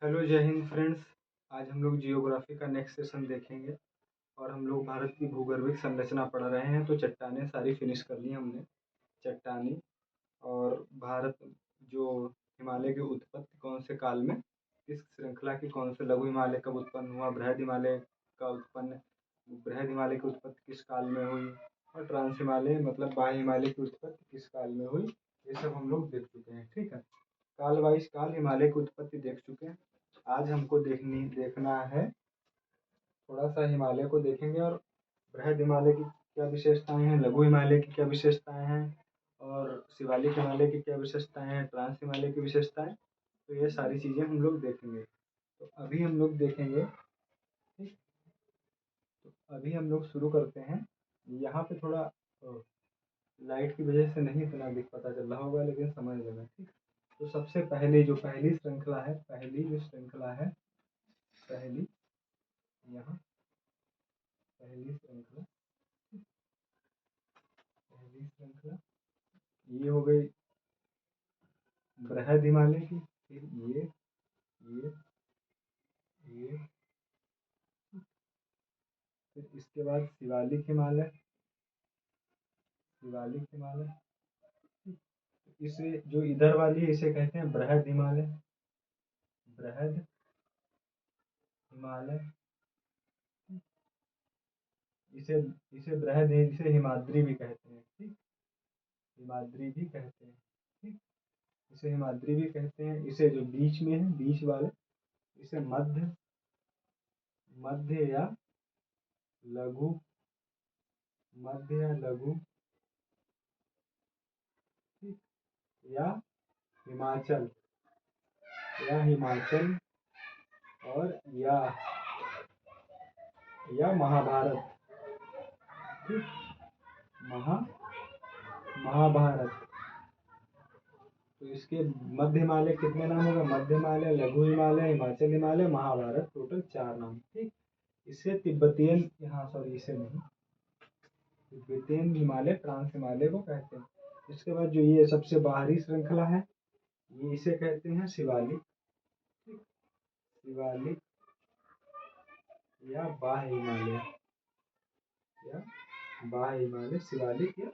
Hello, जय Hind friends. आज हम लोग जियोग्राफी का नेक्स्ट सेशन देखेंगे और हम लोग भारत की भूगर्भिक संरचना पढ़ रहे हैं। तो चट्टानें सारी फिनिश कर ली हमने। चट्टानी और भारत जो हिमालय की उत्पत्ति कौन से काल में, किस श्रृंखला की, कौन से लघु हिमालय कब उत्पन्न हुआ, बृहद हिमालय की उत्पत्ति किस काल में हुई और ट्रांस हिमालय मतलब बाह्य हिमालय की उत्पत्ति किस काल में हुई, ये सब हम लोग देख चुके हैं। ठीक है, काल वाइज काल हिमालय की उत्पत्ति देख चुके हैं। आज हमको देखना है, थोड़ा सा हिमालय को देखेंगे और बृहद हिमालय की क्या विशेषताएं हैं, लघु हिमालय की क्या विशेषताएं हैं और शिवालिक हिमालय की क्या विशेषताएं हैं, ट्रांस हिमालय की विशेषताएं। तो ये सारी चीज़ें हम लोग देखेंगे। तो अभी हम लोग देखेंगे। ठीक, तो अभी हम लोग शुरू करते हैं। यहाँ पे थोड़ा लाइट की वजह से नहीं इतना दिख पता चल रहा होगा, लेकिन समझ लेना। ठीक, तो सबसे पहले जो पहली श्रृंखला है, पहली यहाँ पहली श्रृंखला ये हो गई बृहद हिमालय की। फिर ये ये फिर इसके बाद शिवालिक हिमालय। इसे जो इधर वाली है इसे कहते हैं बृहद हिमालय। इसे इसे बृहद इसे हिमाद्री भी कहते हैं। ठीक, हिमाद्री भी कहते हैं। ठीक, इसे हिमाद्री भी कहते हैं। इसे जो बीच में है, बीच वाले, इसे मध्य मध्य या लघु ठीक, या हिमाचल और या महाभारत। ठीक, महाभारत। तो इसके मध्य हिमालय कितने नाम होगा? मध्य हिमालय, लघु हिमालय, हिमाचल हिमालय, महाभारत, टोटल 4 नाम। ठीक, इसे तिब्बतियन, यहाँ सॉरी इसे नहीं, तिब्बतियन हिमालय, ट्रांस हिमालय को कहते हैं। इसके बाद जो ये सबसे बाहरी श्रृंखला है, ये इसे कहते हैं शिवालिक। ठीक, शिवालिक या बाह्य हिमालय, शिवालिक या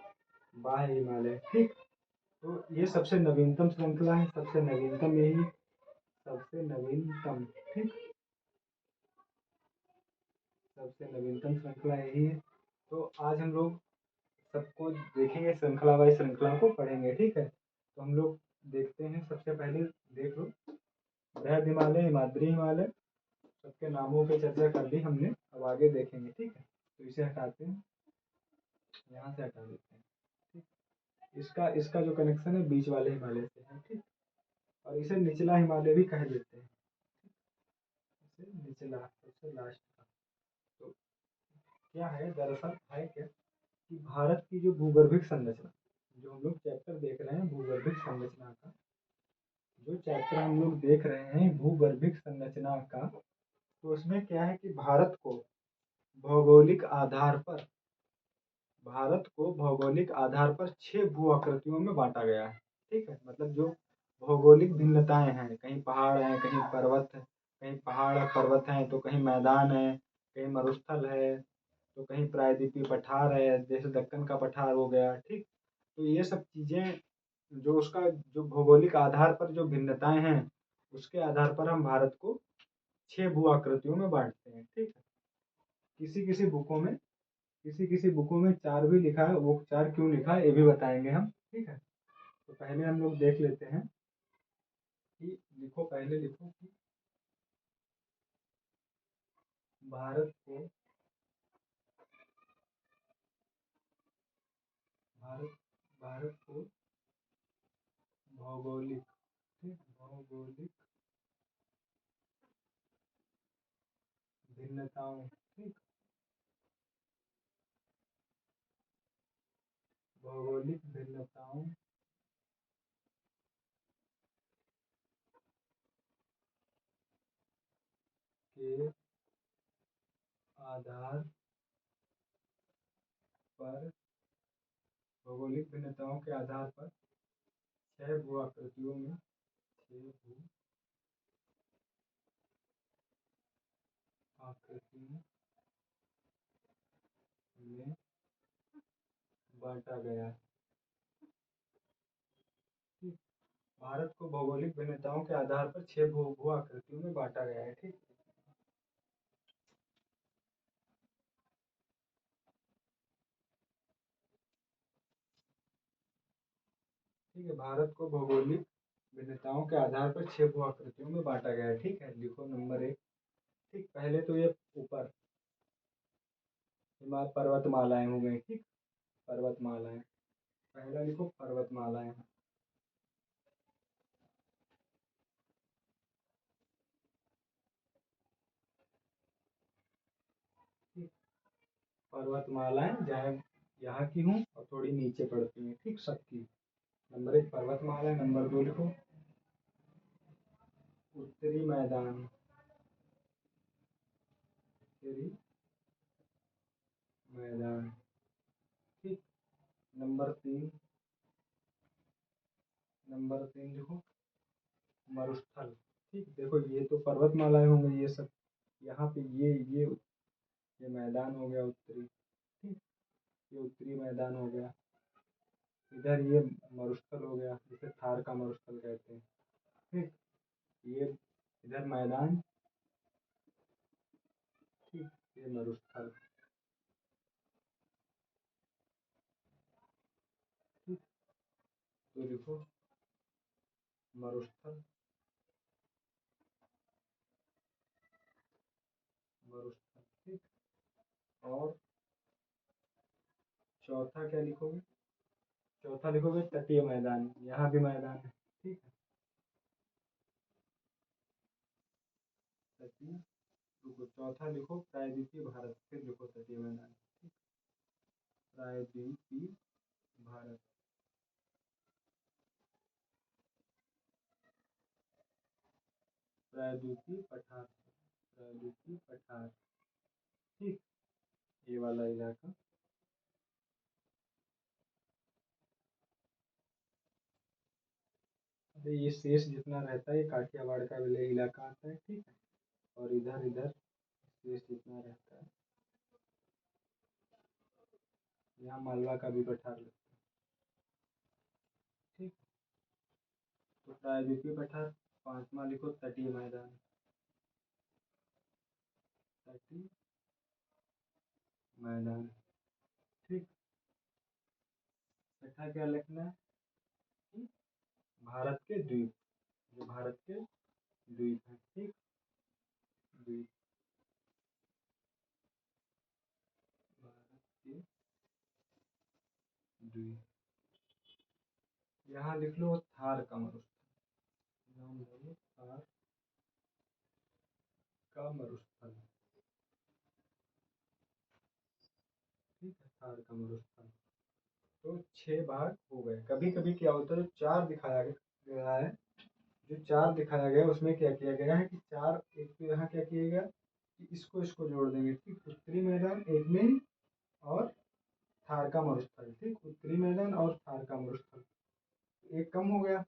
बाह्य हिमालय। ठीक, तो ये सबसे नवीनतम श्रृंखला है, सबसे नवीनतम यही, सबसे नवीनतम। ठीक, सबसे नवीनतम श्रृंखला यही है। तो आज हम लोग सबको देखेंगे, श्रृंखला बाई श्रृंखला को पढ़ेंगे। ठीक है, तो हम लोग देखते हैं। सबसे पहले देख लो, बृहद हिमालय, हिमाद्री हिमालय, सबके नामों पे चर्चा कर ली हमने। अब आगे देखेंगे। ठीक है, तो इसे हटाते हैं, यहाँ से हटा देते हैं। ठीक, इसका इसका जो कनेक्शन है बीच वाले हिमालय से है। ठीक, और इसे निचला हिमालय भी कह देते हैं। इसे निचला, सबसे लास्ट का। तो क्या है, दरअसल है क्या कि भारत की जो भूगर्भिक संरचना, जो हम लोग चैप्टर देख रहे हैं भूगर्भिक संरचना का, जो चैप्टर हम लोग देख रहे हैं भूगर्भिक संरचना का, तो उसमें क्या है कि भौगोलिक आधार पर भौगोलिक आधार पर 6 भू आकृतियों में बांटा गया है। ठीक है, मतलब जो भौगोलिक भिन्नताएं हैं, कहीं पहाड़ हैं, कहीं पर्वत है, कहीं पहाड़ और पर्वत हैं, तो कहीं मैदान है, कहीं मरुस्थल है, तो कहीं प्रायद्वीपीय पठार है, जैसे दक्कन का पठार हो गया। ठीक, तो ये सब चीजें जो उसका जो भौगोलिक आधार पर जो भिन्नताएं हैं, उसके आधार पर हम भारत को 6 भू आकृतियों में बांटते हैं। ठीक है, किसी किसी बुकों में किसी बुकों में 4 भी लिखा है, वो 4 क्यों लिखा है ये भी बताएंगे हम। ठीक है, तो पहले हम लोग देख लेते हैं कि पहले लिखो कि भारत को भारत भारत को भौगोलिक, ठीक, भौगोलिक भिन्नताओं, ठीक, भौगोलिक भिन्नताओं के आधार पर भौगोलिक भिन्नताओं के आधार पर 6 भू आकृतियों में 6 भू आकृतियों में बांटा गया। ठीक, भारत को भौगोलिक भिन्नताओं के आधार पर 6 भू आकृतियों में बांटा गया है। ठीक, ठीक है, भारत को भौगोलिक भिन्नताओं के आधार पर 6 भू आकृतियों में बांटा गया है। ठीक है, लिखो नंबर 1। ठीक, पहले तो ये ऊपर हिमालय पर्वतमालाएं हो गई। ठीक, पर्वतमालाएं, पहला लिखो पर्वतमालाएं। ठीक, पर्वतमालाएं जहाँ यहाँ की हूँ और थोड़ी नीचे पड़ती हैं। ठीक, सबकी नंबर 1 पर्वतमाला। नंबर 2 लिखो उत्तरी मैदान। उत्तरी मैदान। ठीक, नंबर 3 लिखो मरुस्थल। ठीक, देखो ये तो पर्वतमालाएं हो गई, ये सब यहाँ पे ये मैदान हो गया उत्तरी। ठीक, ये उत्तरी मैदान हो गया। इधर ये मरुस्थल हो गया, जिसे थार का मरुस्थल कहते हैं। ठीक, ये इधर मैदान। ठीक, ये मरुस्थल। ठीक, तो लिखो मरुस्थल। मरुस्थल। ठीक, और चौथा क्या लिखोगे? चौथा लिखोगे तटीय मैदान, यहाँ भी मैदान है। ठीक है, तटीय। रुको, चौथा लिखो प्रायद्वीपीय भारत, फिर लिखो तटीय मैदान। ठीक, प्रायद्वीपीय भारत। प्रायद्वीपीय पठार। प्रायद्वीपीय पठार। ठीक, ये वाला इलाका। अरे ये शेष जितना रहता है ये काठियावाड़ का विलय इलाका आता है। ठीक है, और इधर इधर शेष जितना रहता है यहाँ मालवा का भी पठार लगता है। ठीक, तो प्रायद्वीपीय पठार। पांचवा लिखो तटीय मैदान। तटीय मैदान। ठीक, छठा क्या लिखना है? कि भारत के द्वीप, जो भारत के द्वीप है। ठीक, द्वीप, भारत के द्वीप। यहाँ लिख लो थार का मरुस्थल। नाम लो थार का मरुस्थल। ठीक है, थार का मरुस्थल। तो 6 भाग हो गए। कभी कभी क्या होता है, जो 4 दिखाया गया है, जो 4 दिखाया गया है उसमें क्या किया गया है कि 4, एक तो यहाँ क्या किया गया कि इसको इसको जोड़ देंगे। ठीक, उत्तरी मैदान एक में और थार का मरुस्थल। ठीक, उत्तरी मैदान और थार का मरुस्थल, एक कम हो गया।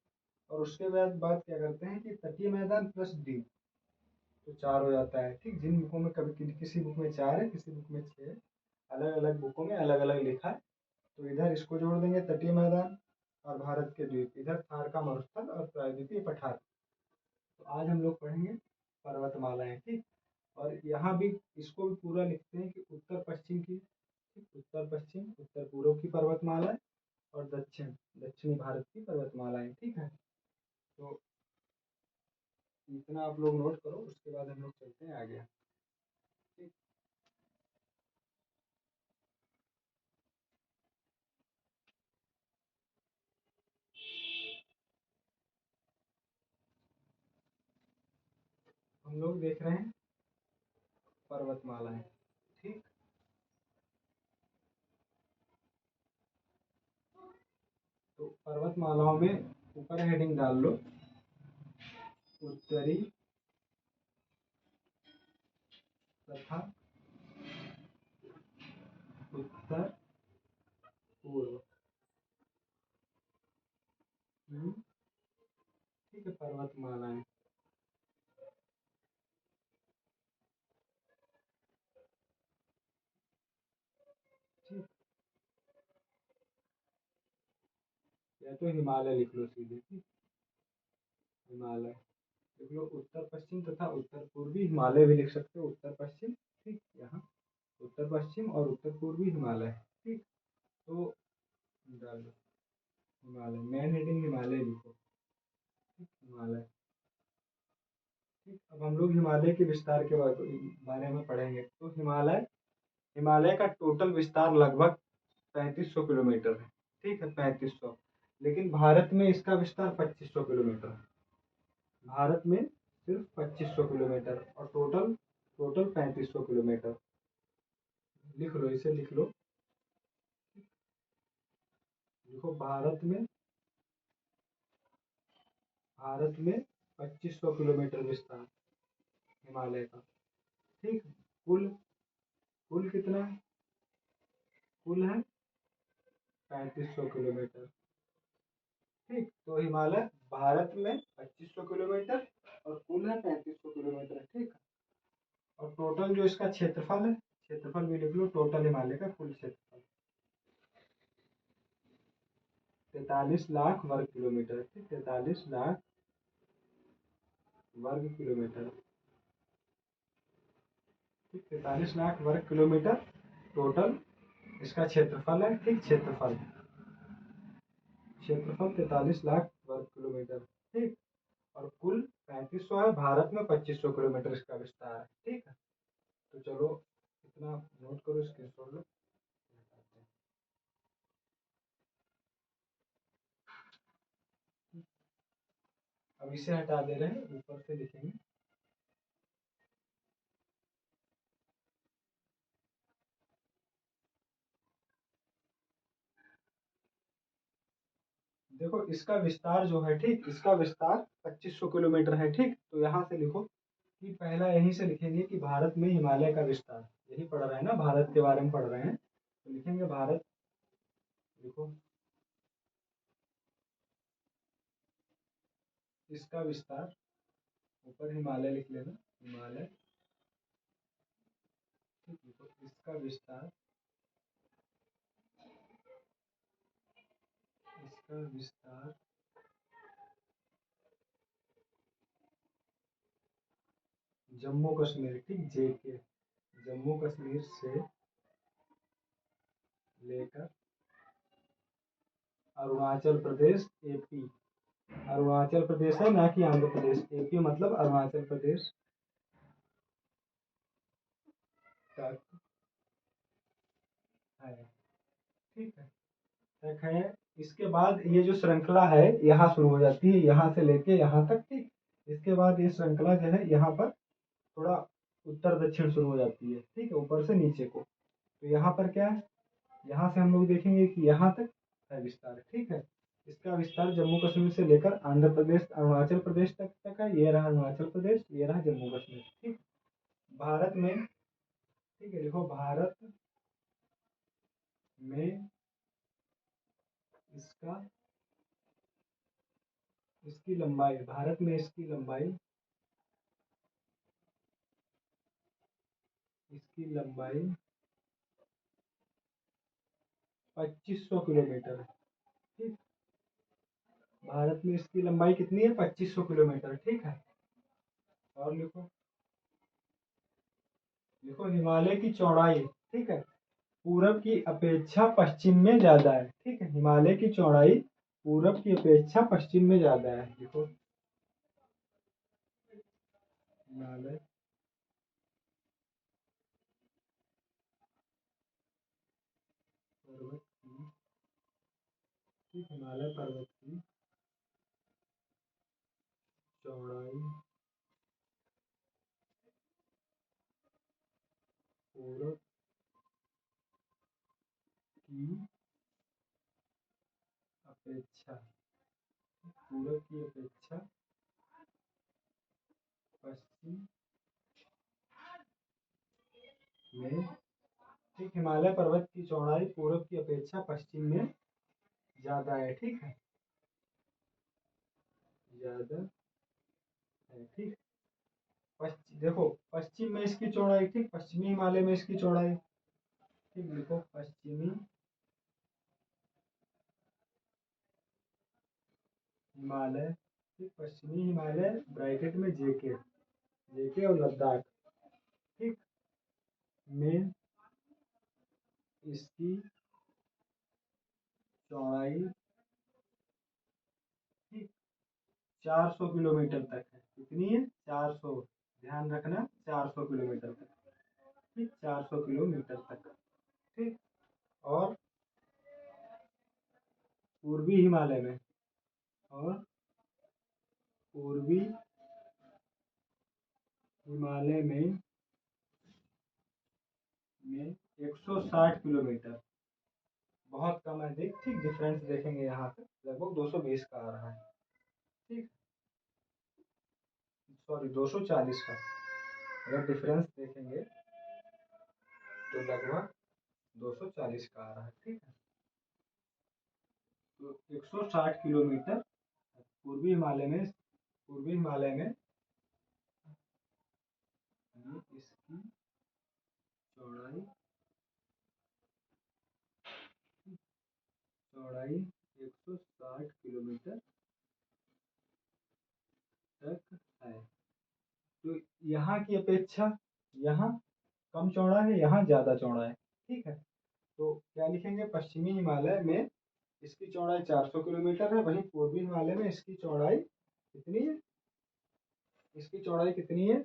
और उसके बाद क्या करते हैं कि तटीय मैदान प्लस द्वीप, तो 4 हो जाता है। ठीक, जिन बुकों में कभी किसी बुक में 4 है, किसी बुक में 6 है, अलग अलग बुकों में अलग अलग लिखा है। तो इधर इसको जोड़ देंगे तटीय मैदान और भारत के द्वीप, इधर थार का मरुस्थल और प्रायद्वीपीय पठार। तो आज हम लोग पढ़ेंगे पर्वतमालाएं। ठीक, और यहाँ भी इसको भी पूरा लिखते हैं कि उत्तर पश्चिम की। ठीक, उत्तर पश्चिम, उत्तर पूर्व की पर्वतमालाएं और दक्षिणी भारत की पर्वतमालाएं। ठीक है, तो इतना आप लोग नोट करो, उसके बाद हम लोग चलते हैं आगे। ठीक, हम लोग देख रहे हैं पर्वतमालाएं। ठीक, तो पर्वतमालाओं में ऊपर हेडिंग डाल लो उत्तरी तथा उत्तर पूर्व की। ठीक है, पर्वतमालाएं। या तो हिमालय लिख लो सीधे, ठीक, हिमालय लिख लो। उत्तर पश्चिम तथा उत्तर पूर्वी हिमालय भी लिख सकते हो, उत्तर पश्चिम, ठीक, यहाँ उत्तर पश्चिम और उत्तर पूर्वी हिमालय, ठीक। तो डालो हिमालय, मेन हेडिंग हिमालय लिखो, ठीक, हिमालय, ठीक। अब हम लोग हिमालय के विस्तार के बारे में पढ़ेंगे। तो हिमालय, हिमालय का टोटल विस्तार लगभग 3500 किलोमीटर है, ठीक है, 3500। लेकिन भारत में इसका विस्तार 2500 किलोमीटर है, भारत में सिर्फ 2500 किलोमीटर, और टोटल टोटल 3500 किलोमीटर। लिख लो, इसे लिख लो, देखो भारत में 2500 किलोमीटर विस्तार हिमालय का, ठीक। कुल कुल कितना है? कुल है 3500 किलोमीटर, ठीक। तो हिमालय भारत में 2500 किलोमीटर और कुल है 3500 किलोमीटर, ठीक। और टोटल जो इसका क्षेत्रफल है, क्षेत्रफल भी लिख लो, टोटल हिमालय का कुल क्षेत्रफल 43 लाख वर्ग किलोमीटर, ठीक, 43 लाख वर्ग किलोमीटर, ठीक, 43 लाख वर्ग किलोमीटर टोटल इसका क्षेत्रफल है, ठीक, क्षेत्रफल 43 लाख वर्ग किलोमीटर, ठीक। और कुल 3500 है, भारत में 2500 किलोमीटर इसका विस्तार है, ठीक है। तो चलो इतना नोट करो, स्क्रीनशॉट लो। अब इसे हटा दे रहे हैं, ऊपर से लिखेंगे। देखो इसका विस्तार जो है, ठीक, इसका विस्तार 2500 किलोमीटर है, ठीक। तो यहाँ से लिखो कि पहला यहीं से लिखेंगे कि भारत में हिमालय का विस्तार, यही पढ़ रहे हैं ना, भारत के बारे में पढ़ रहे हैं, तो लिखेंगे भारत, लिखो इसका विस्तार, ऊपर हिमालय लिख लेना, हिमालय, ठीक, लिखो इसका विस्तार, इसका विस्तार जम्मू कश्मीर, ठीक, जेके, जम्मू कश्मीर से लेकर अरुणाचल प्रदेश, एपी, अरुणाचल प्रदेश है ना कि आंध्र प्रदेश, एपी मतलब अरुणाचल प्रदेश तक है, ठीक है, तक है। इसके बाद ये जो श्रृंखला है यहाँ शुरू हो जाती है, यहाँ से लेके यहाँ तक, ठीक। इसके बाद ये श्रृंखला जो है यहाँ पर थोड़ा उत्तर दक्षिण शुरू हो जाती है, ठीक है, ऊपर से नीचे को। तो यहाँ पर क्या है, यहाँ से हम लोग देखेंगे कि यहाँ तक है विस्तार, ठीक है। इसका विस्तार जम्मू कश्मीर से लेकर आंध्र प्रदेश, अरुणाचल प्रदेश तक है। ये रहा अरुणाचल प्रदेश, ये रहा जम्मू कश्मीर, ठीक। भारत में, ठीक है, लिखो भारत में इसका, इसकी लंबाई, भारत में इसकी लंबाई, इसकी लंबाई 2500 किलोमीटर है, ठीक। भारत में इसकी लंबाई कितनी है? 2500 किलोमीटर, ठीक है। और लिखो, लिखो हिमालय की चौड़ाई, ठीक है, पूरब की अपेक्षा पश्चिम में ज्यादा है, ठीक है, हिमालय की चौड़ाई पूरब की अपेक्षा पश्चिम में ज्यादा है। लिखो हिमालय पर्वत की, ठीक, हिमालय पर्वत की चौड़ाई पूरब की अपेक्षा, पूरब की अपेक्षा पश्चिम में, ठीक, हिमालय पर्वत की चौड़ाई पूरब की अपेक्षा पश्चिम में ज्यादा है, ठीक है, ज्यादा है, ठीक। देखो पश्चिम में इसकी चौड़ाई, ठीक, पश्चिमी हिमालय में इसकी चौड़ाई, ठीक, लिखो पश्चिमी हिमालय, ठीक, पश्चिमी हिमालय ब्रैकेट में जेके, जेके और लद्दाख, ठीक, में इसकी चौड़ाई, ठीक, 400 किलोमीटर तक है। कितनी है? 400, ध्यान रखना 400 किलोमीटर तक, ठीक, 400 किलोमीटर तक, ठीक। और पूर्वी हिमालय में, और पूर्वी हिमालय में 160 किलोमीटर, बहुत कम है, देख, ठीक, डिफरेंस देखेंगे यहाँ पे लगभग 220 का आ रहा है, ठीक, सॉरी 240 का, अगर डिफरेंस देखेंगे तो लगभग 240 का आ रहा है, ठीक है। तो 160 किलोमीटर पूर्वी हिमालय में, पूर्वी हिमालय में इसकी चौड़ाई, चौड़ाई 160 किलोमीटर तक है। तो यहाँ की अपेक्षा यहाँ कम चौड़ा है, यहाँ ज़्यादा चौड़ा है, ठीक है। तो क्या लिखेंगे? पश्चिमी हिमालय में इसकी चौड़ाई 400 किलोमीटर है, वहीं पूर्वी हिमालय में इसकी चौड़ाई कितनी है? इसकी चौड़ाई कितनी है?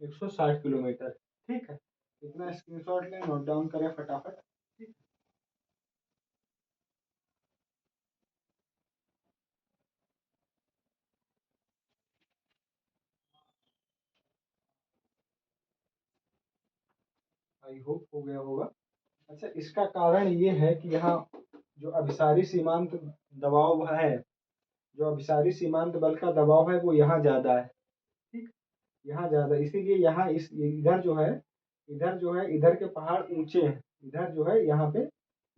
160 किलोमीटर, ठीक है। इतना स्क्रीनशॉट लें, नोट डाउन करें फटाफट, ठीक। आई होप हो गया होगा। अच्छा, इसका कारण ये है कि यहाँ जो अभिसारी सीमांत दबाव है, जो अभिसारी सीमांत बल का दबाव है वो यहाँ ज्यादा है, ठीक, यहाँ ज्यादा, इसीलिए यहाँ इस इधर जो है, इधर जो है, इधर के पहाड़ ऊंचे हैं, इधर जो है यहाँ पे,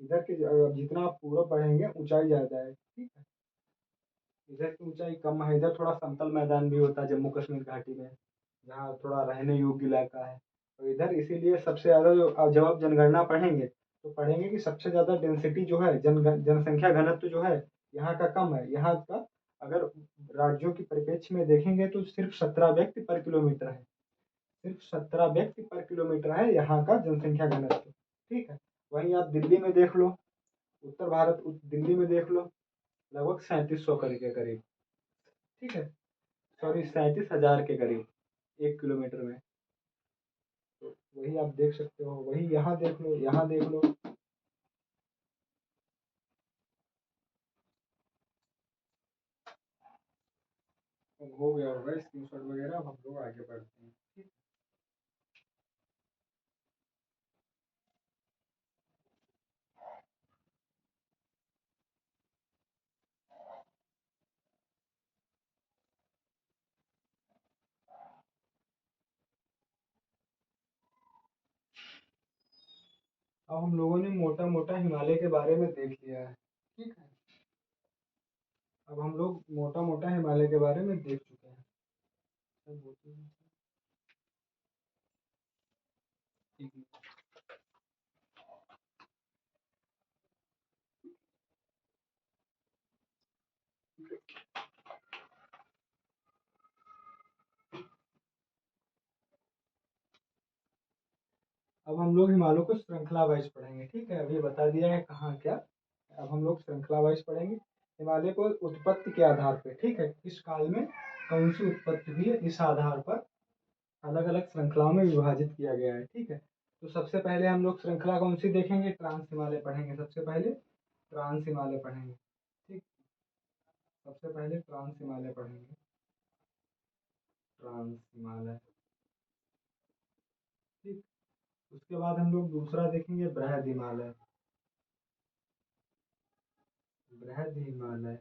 इधर के जितना आप पूर्व बढ़ेंगे ऊंचाई ज्यादा है, ठीक है। इधर की ऊंचाई कम है, इधर थोड़ा समतल मैदान भी होता है जम्मू कश्मीर घाटी में, जहाँ थोड़ा रहने योग्य इलाका है। तो इधर इसीलिए सबसे ज्यादा जो जब आप जनगणना पढ़ेंगे तो पढ़ेंगे कि सबसे ज्यादा डेंसिटी जो है, जनसंख्या घनत्व जो है यहाँ का कम है। यहाँ का अगर राज्यों की परिप्रेक्ष्य में देखेंगे तो सिर्फ 17 व्यक्ति पर किलोमीटर है, सिर्फ 17 व्यक्ति पर किलोमीटर है यहाँ का जनसंख्या घनत्व, ठीक है। वहीं आप दिल्ली में देख लो, उत्तर भारत दिल्ली में देख लो, लगभग 3700 के करीब, ठीक है, सॉरी 37,000 के करीब 1 किलोमीटर में। तो वही आप देख सकते हो, वही यहाँ देख लो, यहाँ देख लो। अब हो गया होगा स्क्रीनशॉट वगैरह, अब हम लोग आगे बढ़ते हैं, ठीक। अब हम लोगों ने मोटा मोटा हिमालय के बारे में देख लिया है, ठीक है। अब हम लोग मोटा मोटा हिमालय के बारे में देख चुके हैं, ठीक है। अब हम लोग हिमालय को श्रृंखला वाइज पढ़ेंगे, ठीक है, अभी बता दिया है कहाँ क्या। अब हम लोग श्रृंखला वाइज पढ़ेंगे हिमालय को उत्पत्ति के आधार पर, ठीक है, इस काल में कौन सी उत्पत्ति हुई है, इस आधार पर अलग अलग श्रृंखलाओं में विभाजित किया गया है, ठीक है। तो सबसे पहले हम लोग श्रृंखला कौन सी देखेंगे? ट्रांस हिमालय पढ़ेंगे, सबसे पहले ट्रांस हिमालय पढ़ेंगे, ठीक, सबसे पहले ट्रांस हिमालय पढ़ेंगे, ट्रांस हिमालय, ठीक। उसके बाद हम लोग दूसरा देखेंगे बृहद हिमालय, बृहद हिमालय।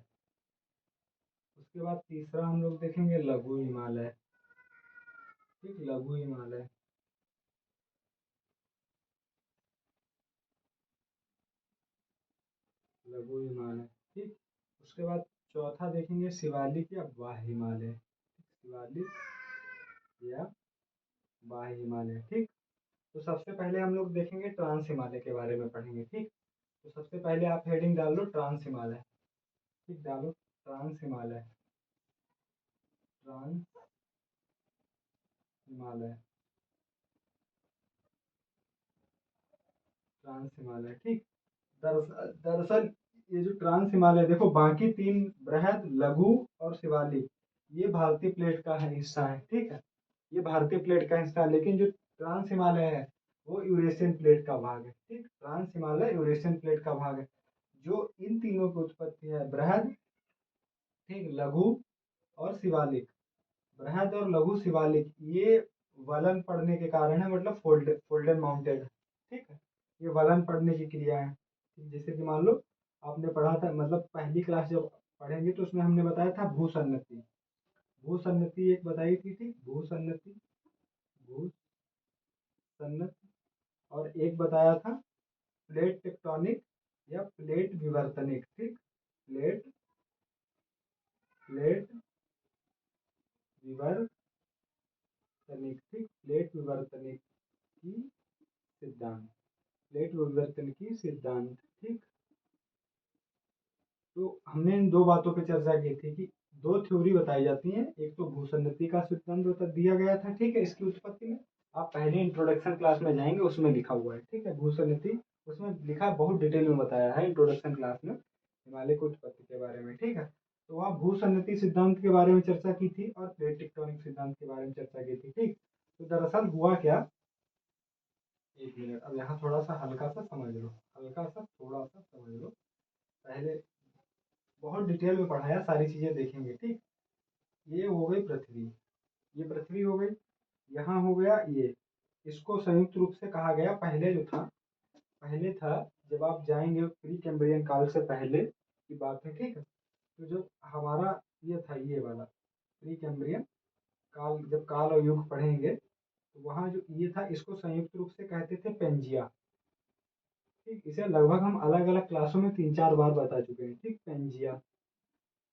उसके बाद तीसरा हम लोग देखेंगे लघु हिमालय, ठीक, लघु हिमालय। लघु हिमालय, ठीक। उसके बाद चौथा देखेंगे शिवालिक या बाह्य हिमालय, शिवालिक या बाह्य हिमालय, ठीक। तो सबसे पहले हम लोग देखेंगे ट्रांस हिमालय के बारे में पढ़ेंगे, ठीक। तो सबसे पहले आप हेडिंग डाल लो ट्रांस हिमालय, ठीक, डालो trans Himalaya, trans Himalaya, trans Himalaya, ठीक। दरअसल ये जो ट्रांस हिमालय, देखो बाकी तीन बृहद, लघु और शिवालिक, ये भारतीय प्लेट का है हिस्सा है, ठीक है। ये भारतीय प्लेट का हिस्सा है, लेकिन जो ट्रांस हिमालय है वो यूरेशियन प्लेट का भाग है, ठीक। ट्रांस हिमालय यूरेशियन प्लेट का भाग है। जो इन तीनों की उत्पत्ति है बृहद, ठीक, लघु और शिवालिक, बृहद और लघु शिवालिक, ये वलन पड़ने के कारण है, मतलब फोल्डेड माउंटेड, ठीक है। ये वलन पड़ने की क्रिया है। जैसे कि मान लो आपने पढ़ा था, मतलब पहली क्लास जब पढ़ेंगे तो उसमें हमने बताया था भूसन्नति, भूसन्नति एक बताई थी, ठीक, भूसन्नति, भूसन्नति, और एक बताया था प्लेट टेक्टोनिक या प्लेट विवर्तनिक, ठीक, प्लेट प्लेट विवर्तनिक, ठीक, प्लेट विवर्तनिक की सिद्धांत, प्लेट विवर्तन की सिद्धांत, ठीक। तो हमने इन दो बातों पर चर्चा की थी कि दो थ्योरी बताई जाती हैं, एक तो भूसन्नति का सिद्धांत दिया गया था, ठीक है, इसकी उत्पत्ति में आप पहले इंट्रोडक्शन क्लास में जाएंगे, उसमें लिखा हुआ है, ठीक है, भूसन्नति उसमें लिखा, बहुत डिटेल में बताया है इंट्रोडक्शन क्लास में हिमालय की उत्पत्ति के बारे में, ठीक है। तो वहाँ भूसन्नति सिद्धांत के बारे में चर्चा की थी और प्लेट टेक्टोनिक सिद्धांत के बारे में चर्चा की थी, ठीक। तो दरअसल हुआ क्या, एक मिनट, अब यहाँ थोड़ा सा हल्का सा समझ लो, हल्का सा थोड़ा सा समझ लो, पहले बहुत डिटेल में पढ़ाया, सारी चीजें देखेंगे, ठीक। ये हो गई पृथ्वी, ये पृथ्वी हो गई, यहाँ हो गया ये, इसको संयुक्त रूप से कहा गया, पहले जो था, पहले था, जब आप जाएंगे प्री कैम्ब्रियन काल से पहले की बात है, ठीक है। तो जब हमारा ये था, ये वाला प्री कैम्ब्रियन काल, जब काल और युग पढ़ेंगे तो वहाँ जो ये था, इसको संयुक्त रूप से कहते थे पेंजिया, ठीक। इसे लगभग हम अलग अलग क्लासों में 3-4 बार बता चुके हैं, ठीक, पेंजिया,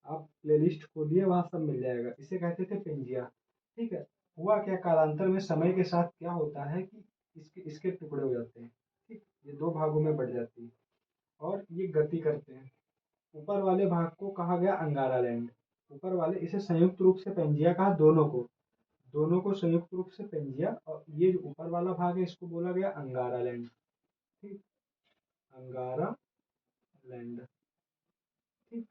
आप प्लेलिस्ट खोलिए, वहाँ सब मिल जाएगा, इसे कहते थे पेंजिया, ठीक है। हुआ क्या, कालांतर में समय के साथ क्या होता है कि इसके इसके टुकड़े हो जाते हैं, ठीक, ये दो भागों में बढ़ जाती है और ये गति करते हैं। ऊपर वाले भाग को कहा गया अंगारा लैंड, ऊपर वाले, इसे संयुक्त रूप से पेंजिया कहा, दोनों को संयुक्त रूप से पेंजिया, और ये जो ऊपर वाला भाग है इसको बोला गया अंगारा लैंड, ठीक, अंगारा लैंड, ठीक।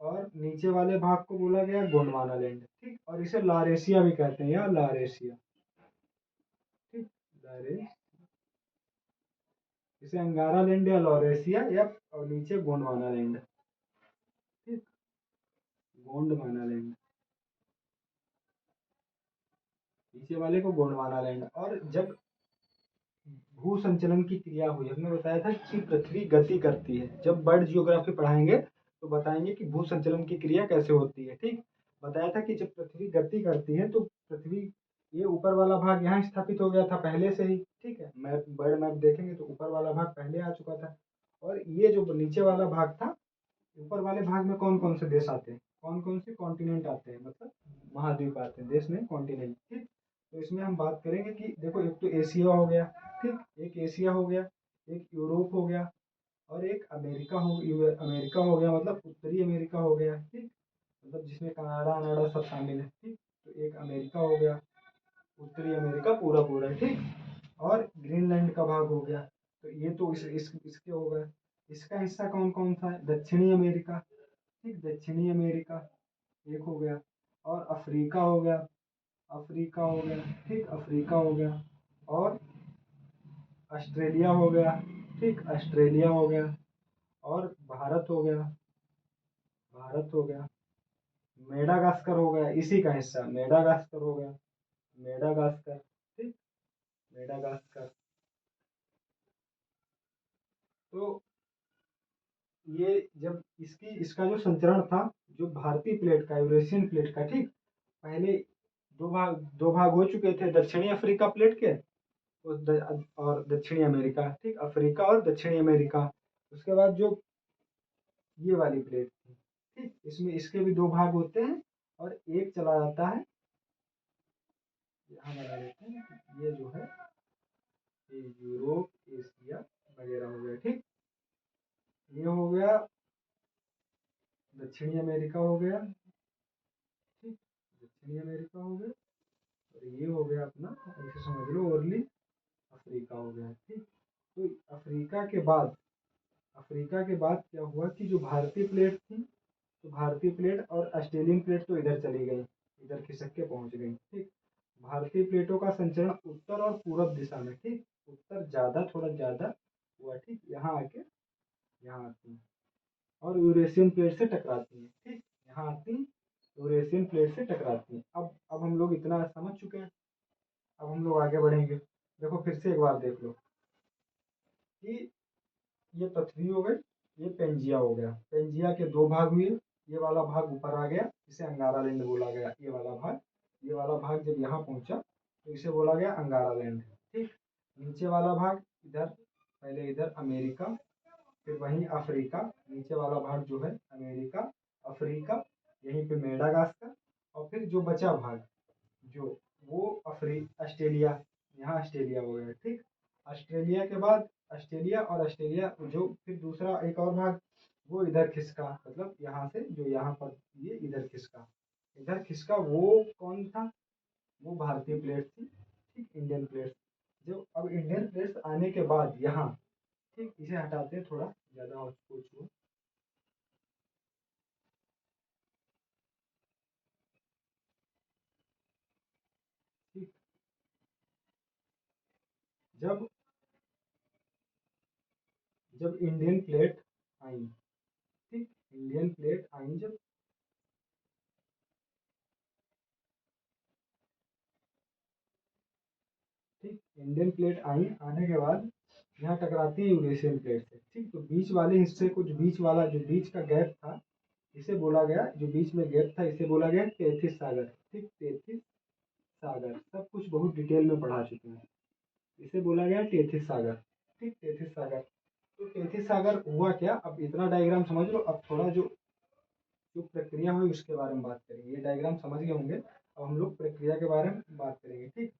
और नीचे वाले भाग को बोला गया गोंडवाना लैंड, ठीक, और इसे लारेशिया भी कहते हैं, या लारेशिया, ठीक, लारेशिया, इसे अंगारा लैंड या लॉरेशिया, या और नीचे गोंडवाना लैंड, ठीक, गोंडवाना लैंड, नीचे वाले को गोंडवाना लैंड। और जब भू संचलन की क्रिया हुई, हमने बताया था कि पृथ्वी गति करती है, जब बर्ड जियोग्राफी पढ़ाएंगे तो बताएंगे कि भू संचलन की क्रिया कैसे होती है, ठीक। बताया था कि जब पृथ्वी गति करती है तो पृथ्वी, ये ऊपर वाला भाग यहाँ स्थापित हो गया था पहले से ही, ठीक है, मैप, बर्ड मैप देखेंगे तो ऊपर वाला भाग पहले आ चुका था, और ये जो नीचे वाला भाग था, ऊपर वाले भाग में कौन कौन से देश आते हैं, कौन कौन से कॉन्टिनेंट आते हैं, मतलब महाद्वीप आते हैं, देश में कॉन्टिनेंट, ठीक। तो इसमें हम बात करेंगे कि देखो, एक तो एशिया हो गया, ठीक, एक एशिया हो गया, एक यूरोप हो गया, और एक अमेरिका अमेरिका हो गया, मतलब उत्तरी अमेरिका हो गया, ठीक, मतलब जिसमें कनाडा अनाडा सब शामिल है, ठीक। तो एक अमेरिका हो गया, उत्तरी अमेरिका पूरा पूरा, ठीक। और ग्रीनलैंड का भाग हो गया। तो ये तो इसके हो गए। इसका हिस्सा कौन कौन सा है, दक्षिणी अमेरिका, ठीक, दक्षिणी अमेरिका एक हो गया, और अफ्रीका हो गया, अफ्रीका हो गया, ठीक, अफ्रीका हो गया, और ऑस्ट्रेलिया हो गया, ठीक, ऑस्ट्रेलिया हो गया, और भारत हो गया, भारत हो गया, मेडागास्कर हो गया, इसी का हिस्सा मेडागास्कर हो गया, मेडागास्कर, ठीक, मेडागास्कर। तो ये जब इसका जो संचरण था, जो भारतीय प्लेट का, यूरेशियन प्लेट का, ठीक, पहले दो भाग हो चुके थे, दक्षिणी अफ्रीका प्लेट के और दक्षिणी अमेरिका, ठीक, अफ्रीका और दक्षिणी अमेरिका। उसके बाद जो ये वाली प्लेट थी, ठीक, इसमें इसके भी दो भाग होते हैं, और एक चला जाता है, यहाँ बना लेते हैं, ये जो है ये यूरोप एशिया वगैरह हो गया, ठीक। ये हो गया दक्षिणी अमेरिका हो गया, ठीक, दक्षिणी अमेरिका हो गया, और ये हो गया अपना, ऐसे समझ लो ओरली अफ्रीका हो गया, ठीक। तो अफ्रीका के बाद क्या हुआ कि जो भारतीय प्लेट थी, तो भारतीय प्लेट और ऑस्ट्रेलियन प्लेट तो इधर चली गई, इधर खिसक के पहुंच गई, ठीक। भारतीय प्लेटों का संचरण उत्तर और पूरब दिशा में, ठीक, उत्तर ज्यादा, थोड़ा ज्यादा हुआ, ठीक, यहाँ आके यहाँ आती है और यूरेशियन प्लेट से टकराती है, ठीक, यहाँ आती है, यूरेशियन प्लेट से टकराती है। अब हम लोग इतना समझ चुके हैं, अब हम लोग आगे बढ़ेंगे। देखो फिर से एक बार देख लो कि ये पृथ्वी हो गई, ये पेंजिया हो गया, पेंजिया के दो भाग हुए, ये वाला भाग ऊपर आ गया, इसे अंगारा लैंड बोला गया, ये वाला भाग जब यहाँ पहुंचा तो इसे बोला गया अंगारा लैंड, ठीक। नीचे वाला भाग इधर, पहले इधर अमेरिका, फिर वहीं अफ्रीका, नीचे वाला भाग जो है अमेरिका, अफ्रीका, यहीं पे मेडागास्कर, और फिर जो बचा भाग जो वो ऑस्ट्रेलिया, यहाँ ऑस्ट्रेलिया हो गया, ठीक। ऑस्ट्रेलिया के बाद ऑस्ट्रेलिया और ऑस्ट्रेलिया जो फिर दूसरा एक और भाग वो इधर खिसका, मतलब यहाँ से जो यहाँ पर ये इधर खिसका, वो कौन था, वो भारतीय प्लेट थी, ठीक, इंडियन प्लेट। जो अब इंडियन प्लेट्स आने के बाद यहाँ, ठीक, इसे हटाते हैं, थोड़ा ज्यादा हो चुका, ठीक। जब जब इंडियन प्लेट आई, ठीक, इंडियन प्लेट आई जब, ठीक, इंडियन प्लेट आई, आने के बाद यहाँ टकराती है यूरेशियन प्लेट से, ठीक। तो बीच वाले हिस्से को, जो बीच वाला जो बीच का गैप था, इसे बोला गया, जो बीच में गैप था इसे बोला गया टेथिस सागर, ठीक, टेथिस सागर, सब कुछ बहुत डिटेल में पढ़ा चुके हैं, इसे बोला गया टेथिस सागर, ठीक, टेथिस सागर। तो टेथिस सागर हुआ क्या, अब इतना डायग्राम समझ लो, अब थोड़ा जो जो प्रक्रिया हुई उसके बारे में बात करेंगे, ये डायग्राम समझ गए होंगे, अब हम लोग प्रक्रिया के बारे में बात करेंगे, ठीक।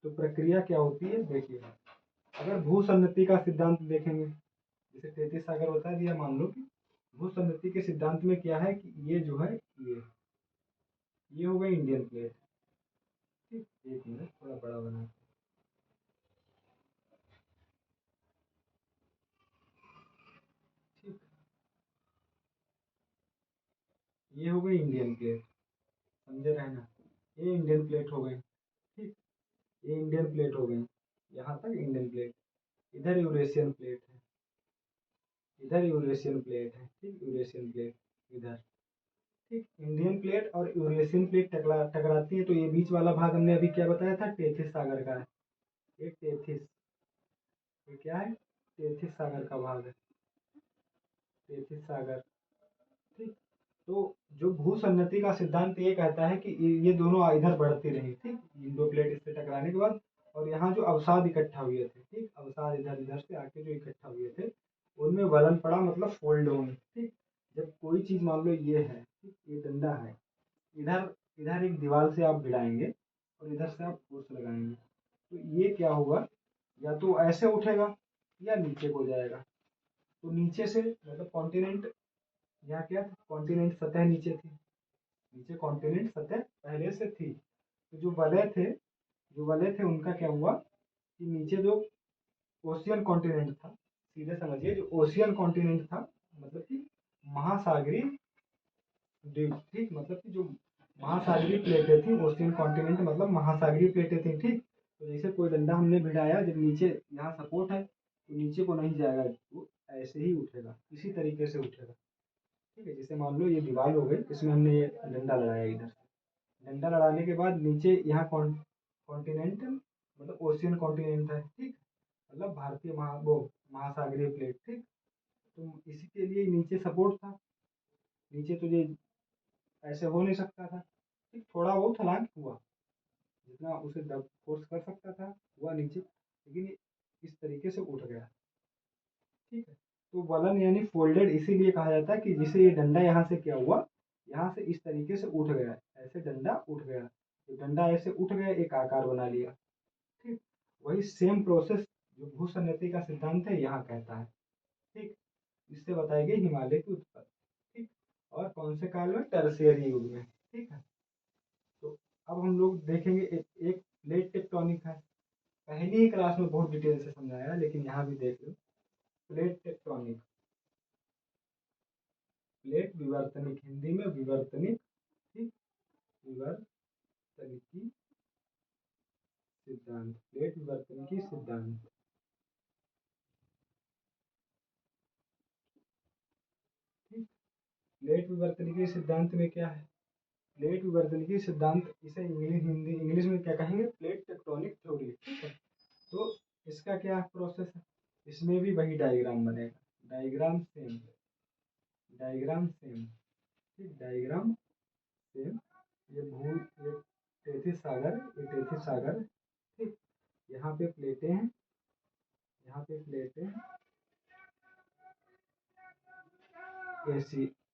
तो प्रक्रिया क्या होती है देखिए, अगर भूसन्नति का सिद्धांत देखेंगे, जैसे 33 अगर बता दिया, मान लो कि भूसन्नति के सिद्धांत में क्या है कि ये जो है ये हो गई इंडियन प्लेट, ठीक। एक मिनट थोड़ा बड़ा बना, ठीक, ये हो गई इंडियन प्लेट, समझे रहना, ये इंडियन प्लेट हो गई, ठीक, ये इंडियन प्लेट हो गई, यहाँ तक इंडियन प्लेट, इधर यूरेशियन प्लेट है, इधर यूरेशियन प्लेट है, ठीक, यूरेशियन प्लेट इधर, ठीक। इंडियन प्लेट और यूरेशियन प्लेट टकराती है, तो ये बीच वाला भाग हमने अभी क्या बताया था, टेथिस सागर का है, ये टेथिस, ये क्या है, टेथिस सागर का भाग है, टेथिस सागर, ठीक। तो जो भूसन्नति का सिद्धांत ये कहता है कि ये दोनों इधर बढ़ती रही, ठीक, इन दो प्लेट इससे टकराने के बाद, और यहाँ जो अवसाद इकट्ठा हुए थे, ठीक, अवसाद इधर इधर से आके जो इकट्ठा हुए थे, उनमें वलन पड़ा, मतलब फोल्ड होंगे, ठीक। जब कोई चीज मान लो ये है, ठीक, ये डंडा है, इधर इधर एक दीवार से आप भिड़ाएंगे और इधर से आप फोर्स लगाएंगे, तो ये क्या होगा, या तो ऐसे उठेगा या नीचे को जाएगा। तो नीचे से मतलब कॉन्टिनेंट, यहाँ क्या था, कॉन्टिनेंट सतह नीचे थी, नीचे कॉन्टिनेंट सतह पहले से थी, तो जो वलय थे उनका क्या हुआ कि नीचे जो ओशियन कॉन्टिनेंट था, सीधे समझिए जो ओशियन कॉन्टिनेंट था, मतलब कि महासागरीय द्वीप, ठीक, मतलब कि जो महासागरीय प्लेटें थी, ओशियन कॉन्टिनेंट मतलब महासागरीय प्लेटें थी, ठीक। तो जैसे कोई डंडा हमने भिड़ाया, जब नीचे यहाँ सपोर्ट है तो नीचे को नहीं जाएगा, वो ऐसे ही उठेगा, इसी तरीके से उठेगा, ठीक है। जैसे मान लो ये दीवार हो गई, इसमें हमने ये डंडा लगाया, इधर डंडा लगाने के बाद नीचे यहाँ कॉन्टिनेंट मतलब ओशियन कॉन्टिनेंट है, ठीक, मतलब भारतीय महासागरीय प्लेट, ठीक। तो इसी के लिए नीचे सपोर्ट था, नीचे तो ये ऐसे हो नहीं सकता था, ठीक, थोड़ा बहुत हालांकि हुआ, जितना उसे दब फोर्स कर सकता था हुआ नीचे, लेकिन ये इस तरीके से उठ गया, ठीक है। तो वलन यानी फोल्डेड इसीलिए कहा जाता है कि जिसे ये डंडा यहाँ से क्या हुआ, यहाँ से इस तरीके से उठ गया, ऐसे डंडा उठ गया, तो डंडा ऐसे उठ गया, एक आकार बना लिया, ठीक। वही सेम प्रोसेस जो भूसन्नति का सिद्धांत है यहाँ कहता है, ठीक। इससे बताई गई हिमालय की उत्पत्ति, ठीक। और कौन कौन से काल में? टर्शियरी युग में। ठीक है, तो अब हम लोग देखेंगे एक प्लेट टेक्टोनिक है, पहली ही क्लास में बहुत डिटेल से समझाया, लेकिन यहाँ भी देख लो। प्लेट टेक्टोनिक, प्लेट विवर्तनिक, हिंदी में विवर्तनिक, ठीक, विवर्तनिकी सिद्धांत, प्लेट विवर्तनिकी सिद्धांत। ठीक, प्लेट विवर्तनिकी सिद्धांत में क्या है? प्लेट विवर्तनिकी सिद्धांत, इसे इंग्लिश में क्या कहेंगे? Plate tectonic theory. ठीक है, तो इसका क्या प्रोसेस है? इसमें भी वही डायग्राम बनेगा, डायग्राम सेम, डायग्राम सेम, ठीक, डायग्राम सेम। ये ये तैतीस सागर, ये तैतीस सागर, ठीक, यहाँ पे प्लेटें हैं, यहाँ पे प्लेटें,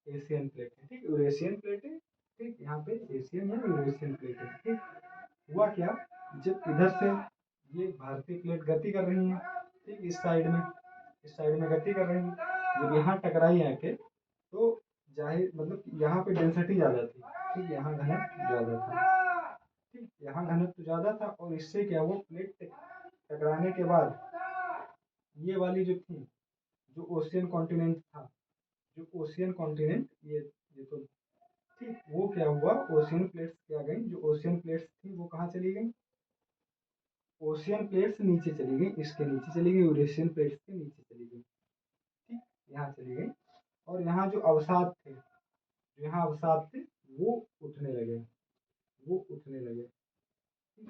एशियन प्लेटें, ठीक, यूरेशियन प्लेटें, ठीक, यहाँ पे एशियन या यूरेशियन प्लेटें। ठीक, हुआ क्या, जब इधर से ये भारतीय प्लेट गति कर रही है, ठीक, इस साइड में गति कर रही है, जब यहाँ टकराई आके, तो जाहिर मतलब यहाँ पे डेंसिटी ज़्यादा थी, ठीक, यहाँ घनत्व ज़्यादा था, ठीक, यहाँ घनत्व ज़्यादा था, और इससे क्या हुआ, प्लेट टकराने के बाद ये वाली जो थी, जो ओशियन कॉन्टिनेंट था, जो ओशियन कॉन्टिनेंट, ये तो ठीक, वो क्या हुआ, ओशियन प्लेट्स क्या गई, जो ओशियन प्लेट्स थी वो कहाँ चली गई? ओशियन प्लेट्स नीचे चली गई, इसके नीचे चली गई, यूरेशियन प्लेट्स के नीचे चली गई, ठीक, यहाँ चली गई, और यहाँ जो अवसाद थे, जो यहाँ अवसाद थे, वो उठने लगे, वो उठने लगे, ठीक,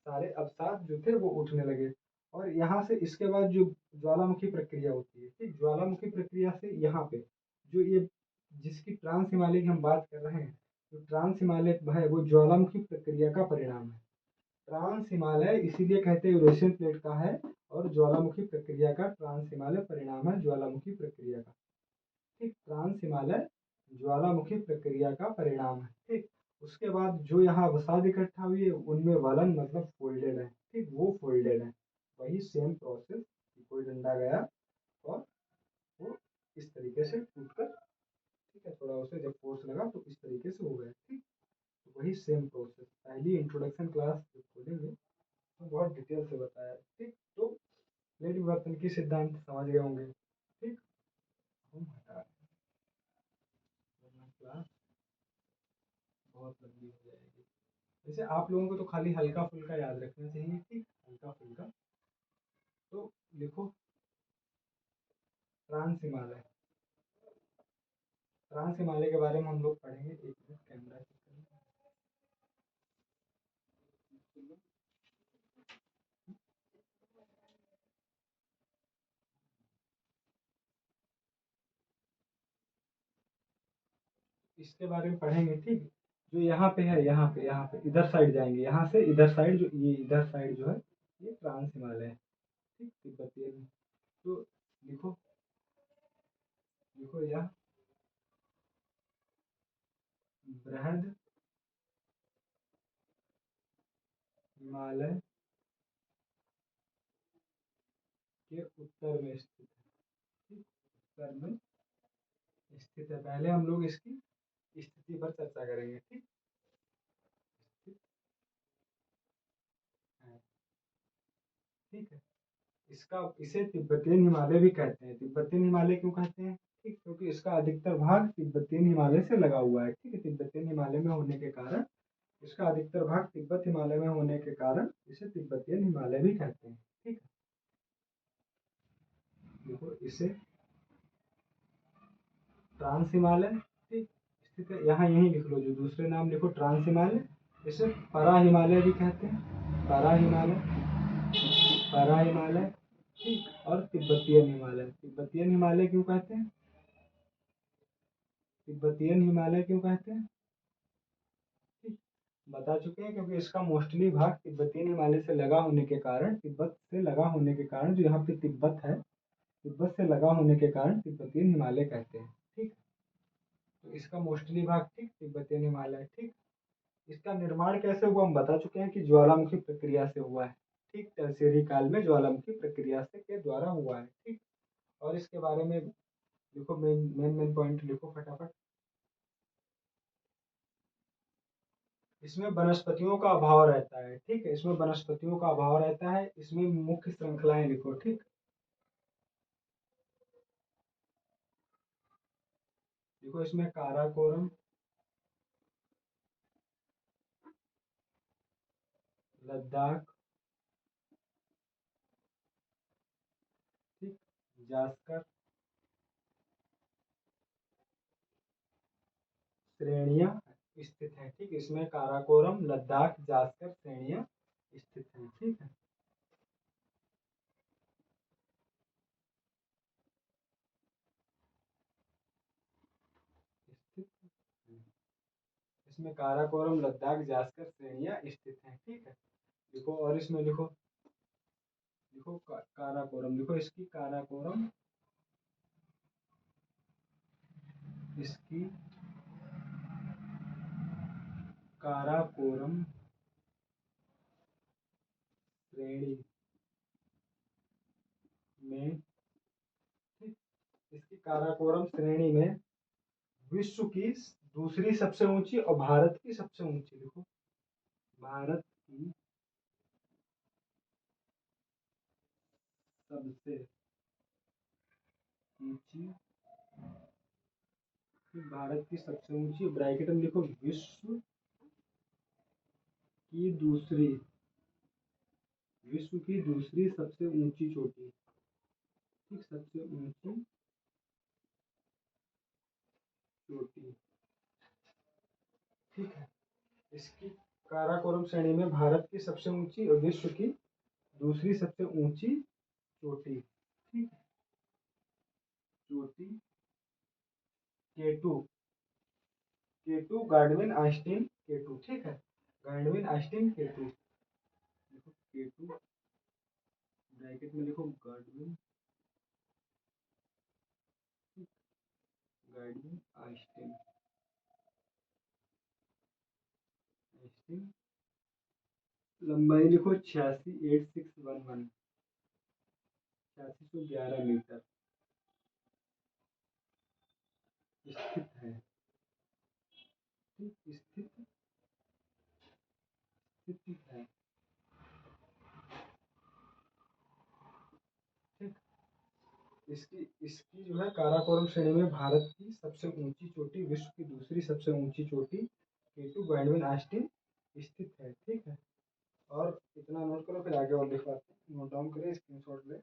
सारे अवसाद जो थे वो उठने लगे, और यहाँ से इसके बाद जो ज्वालामुखी प्रक्रिया होती है, ठीक, ज्वालामुखी प्रक्रिया से यहाँ पे जो ये जिसकी ट्रांस हिमालय की हम बात कर रहे हैं, जो ट्रांस हिमालय है वो ज्वालामुखी प्रक्रिया का परिणाम है। ट्रांस हिमालय इसीलिए कहते हैं यूरेशियन प्लेट का है, और ज्वालामुखी प्रक्रिया का ट्रांस हिमालय परिणाम है ज्वालामुखी प्रक्रिया का, ठीक, ट्रांस हिमालय ज्वालामुखी प्रक्रिया का परिणाम है, ठीक। उसके बाद जो यहाँ अवसाद इकट्ठा हुई है, उनमें वलन मतलब फोल्डेड है, ठीक, वो फोल्डेड है, वही सेम प्रोसेस, कोई डंडा गया और वो इस तरीके से टूटकर, ठीक है, थोड़ा उसे जब फोर्स लगा तो इस तरीके से हो गया, ठीक, तो वही सेम प्रोसेस, पहली इंट्रोडक्शन क्लास जब खोलेंगे तो बहुत डिटेल से बताया, ठीक। तो प्लेट विवर्तन की सिद्धांत समझ गए होंगे, ठीक, हम हटा रहे हैं, वरना क्लास बहुत लंबी हो जाएगी। वैसे आप लोगों को तो खाली हल्का फुल्का याद रखना चाहिए, ठीक, हल्का फुल्का। तो लिखो ट्रांस हिमालय, ट्रांस हिमालय के बारे में हम लोग पढ़ेंगे, एक मिनट कैमरा चेक करें। इसके बारे में पढ़ेंगे, ठीक, जो यहाँ पे है, यहाँ पे इधर साइड जाएंगे, यहाँ से इधर साइड, जो ये इधर साइड जो है ये ट्रांस हिमालय है, ठीक, तिब्बतीय। तो लिखो, लिखो यह बृहद हिमालय के उत्तर में स्थित है, ठीक, उत्तर में स्थित है। पहले हम लोग इसकी स्थिति पर चर्चा करेंगे, ठीक, स्थित है, ठीक है। इसका इसे तिब्बतीयन हिमालय भी कहते हैं। तिब्बतीयन हिमालय क्यों कहते हैं? ठीक, क्योंकि इसका अधिकतर भाग तिब्बतीयन हिमालय से लगा हुआ है, ठीक है, तिब्बतीयन हिमालय में होने के कारण, इसका अधिकतर भाग तिब्बत हिमालय में होने के कारण इसे तिब्बतीयन हिमालय भी कहते हैं, ठीक है। देखो इसे ट्रांस हिमालय, ठीक, स्थित है, यहाँ यही लिख लो, जो दूसरे नाम लिखो ट्रांस हिमालय, इसे परा हिमालय भी कहते हैं, परा हिमालय, परा हिमालय, ठीक, और तिब्बतीयन हिमालय। तिब्बतीयन हिमालय क्यों कहते हैं? तिब्बतीयन हिमालय क्यों कहते हैं? ठीक, बता चुके हैं, क्योंकि इसका मोस्टली भाग तिब्बतीयन हिमालय से लगा होने के कारण, तिब्बत से लगा होने के कारण, जो यहाँ पे तिब्बत है, तिब्बत से लगा होने के कारण तिब्बतीयन हिमालय कहते हैं, ठीक। तो इसका मोस्टली भाग, ठीक, तिब्बतीयन हिमालय, ठीक। इसका निर्माण कैसे हुआ हम बता चुके हैं कि ज्वालामुखी प्रक्रिया से हुआ है, ठीक, टर्शियरी काल में ज्वालामुखी प्रक्रिया से के द्वारा हुआ है, ठीक। और इसके बारे में लिखो, मेन मेन मेन पॉइंट लिखो फटाफट। इसमें वनस्पतियों का अभाव रहता है, ठीक है, इसमें वनस्पतियों का अभाव रहता है। इसमें मुख्य श्रृंखलाएं लिखो, ठीक। देखो इसमें काराकोरम, लद्दाख, ठीक, जास्कर श्रेणियां स्थित हैं, ठीक। इसमें काराकोरम, लद्दाख, जास्कर श्रेणियां स्थित हैं, ठीक है। स्थित हैं। इसमें काराकोरम, लद्दाख, जास्कर श्रेणियां स्थित हैं, ठीक है। लिखो, और इसमें लिखो, लिखो काराकोरम, लिखो इसकी काराकोरम, इसकी काराकोरम श्रेणी में, ठीक, इसकी काराकोरम श्रेणी में विश्व की दूसरी सबसे ऊंची और भारत की सबसे ऊंची, लिखो भारत की सबसे ऊंची, भारत की सबसे ऊंची, ब्रैकेट में लिखो विश्व की दूसरी, विश्व की दूसरी सबसे ऊंची चोटी, ठीक, सबसे ऊंची चोटी, ठीक है। इसकी काराकोरम श्रेणी में भारत की सबसे ऊंची और विश्व की दूसरी सबसे ऊंची चोटी, ठीक, चोटी केटू, केटू गार्डविन आइंस्टीन केटू, ठीक है, गार्डविन आइंस्टीन केटू, लिखो केटू, ब्रैकेट में लिखो गार्डविन, गार्डविन आइंस्टीन, आइंस्टीन, लंबाई लिखो 868611, 8611 मीटर स्थित है, ठीक, स्थित, स्थित है, ठीक। इसकी इसकी जो है काराकोरम श्रेणी में भारत की सबसे ऊंची चोटी, विश्व की दूसरी सबसे ऊंची चोटी केटू गार्डविन आइंस्टीन स्थित है, ठीक है। और इतना नोट करो, फिर आगे और दिखाते हैं, नोट डाउन करें, स्क्रीनशॉट ले।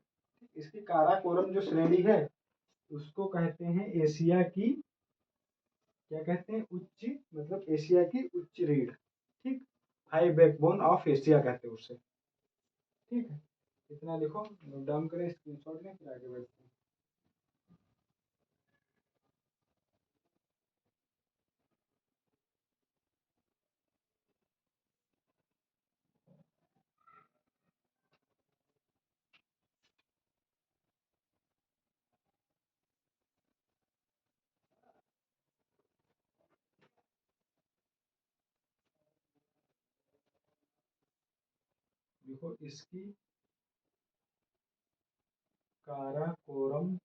इसकी काराकोरम जो श्रेणी है उसको कहते हैं एशिया की, क्या कहते हैं, उच्च, मतलब एशिया की उच्च रीढ़, ठीक, हाई बैकबोन ऑफ एशिया कहते हैं उसे, ठीक है। इतना लिखो, नोट डाउन करें, स्क्रीनशॉट लें, फिर आगे बढ़ते हैं। देखो इसकी काराकोरम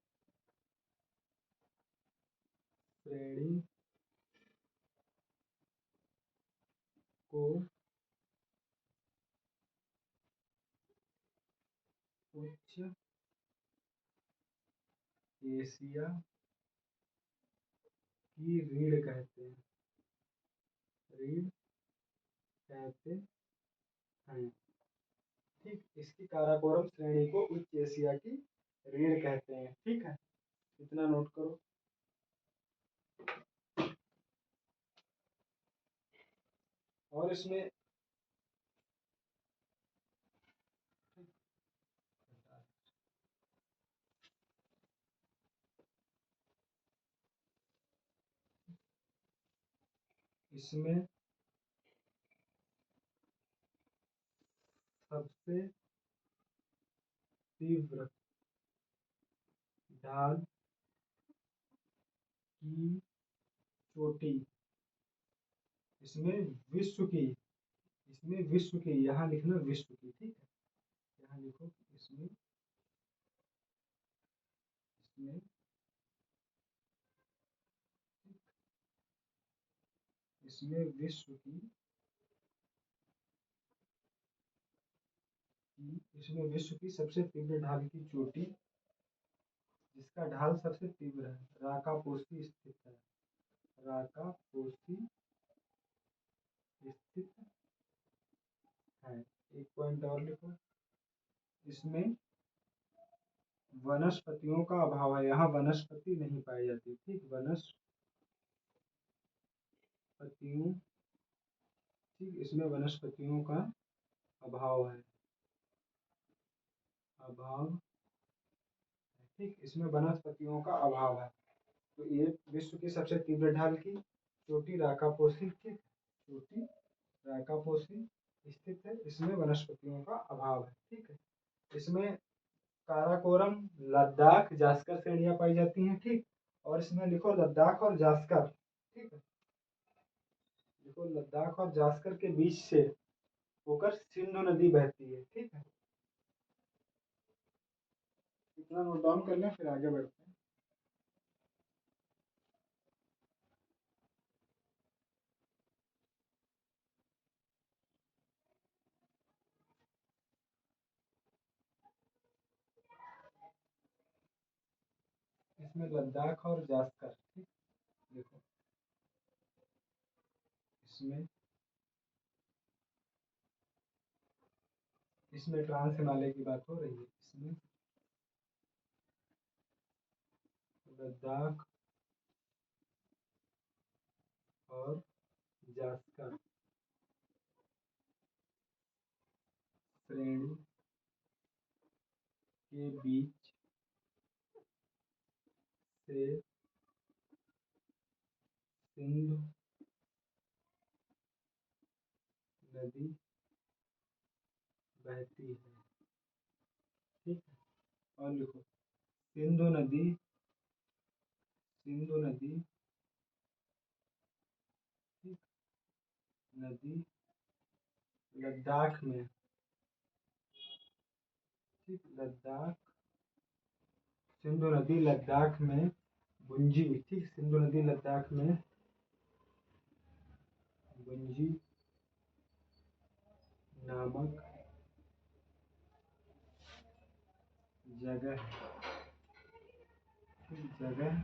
श्रेणी को उच्च एशिया की रीढ़ कहते हैं, रीढ़ कहते हैं, ठीक। इसकी काराकोरम श्रेणी को उच्च एशिया की रीढ़ कहते हैं, ठीक है। इतना नोट करो। और इसमें इसमें सबसे तीव्र ढाल की चोटी, इसमें विश्व की, इसमें विश्व की, यहाँ लिखना विश्व की, ठीक है, यहाँ लिखो इसमें, इसमें, इसमें विश्व की कि इसमें विश्व की सबसे तीव्र ढाल की चोटी, जिसका ढाल सबसे तीव्र है, राकापोसी स्थित है। राकापोसी स्थित है। एक पॉइंट और लिखो, इसमें वनस्पतियों का अभाव है, यहाँ वनस्पति नहीं पाई जाती। ठीक, वनस्पतियों, ठीक, इसमें वनस्पतियों का अभाव है, अभाव, ठीक, इसमें वनस्पतियों का अभाव है। तो ये विश्व की सबसे तीव्र ढाल की चोटी राकापोसी, ठीक, चोटी राकापोसी स्थित है, इसमें वनस्पतियों का अभाव है। ठीक है, इसमें काराकोरम, लद्दाख, जास्कर श्रेणियां पाई जाती हैं। ठीक, और इसमें लिखो लद्दाख और जास्कर। ठीक है, लिखो लद्दाख और जास्कर के बीच से होकर सिंधु नदी बहती है। ठीक है, इतना नोट डाउन कर लें, फिर आगे बढ़ते हैं। इसमें लद्दाख और जास्कर, ठीक, देखो इसमें इसमें ट्रांस हिमालय की बात हो रही है। इसमें लद्दाख और जास्कर श्रेणी के बीच से सिंधु नदी बहती है। ठीक है, और लिखो सिंधु नदी, सिंधु नदी, ठीक, नदी लद्दाख में, ठीक, लद्दाख, सिंधु नदी लद्दाख में गुंजी, ठीक, सिंधु नदी लद्दाख में गुंजी नामक जगह, जगह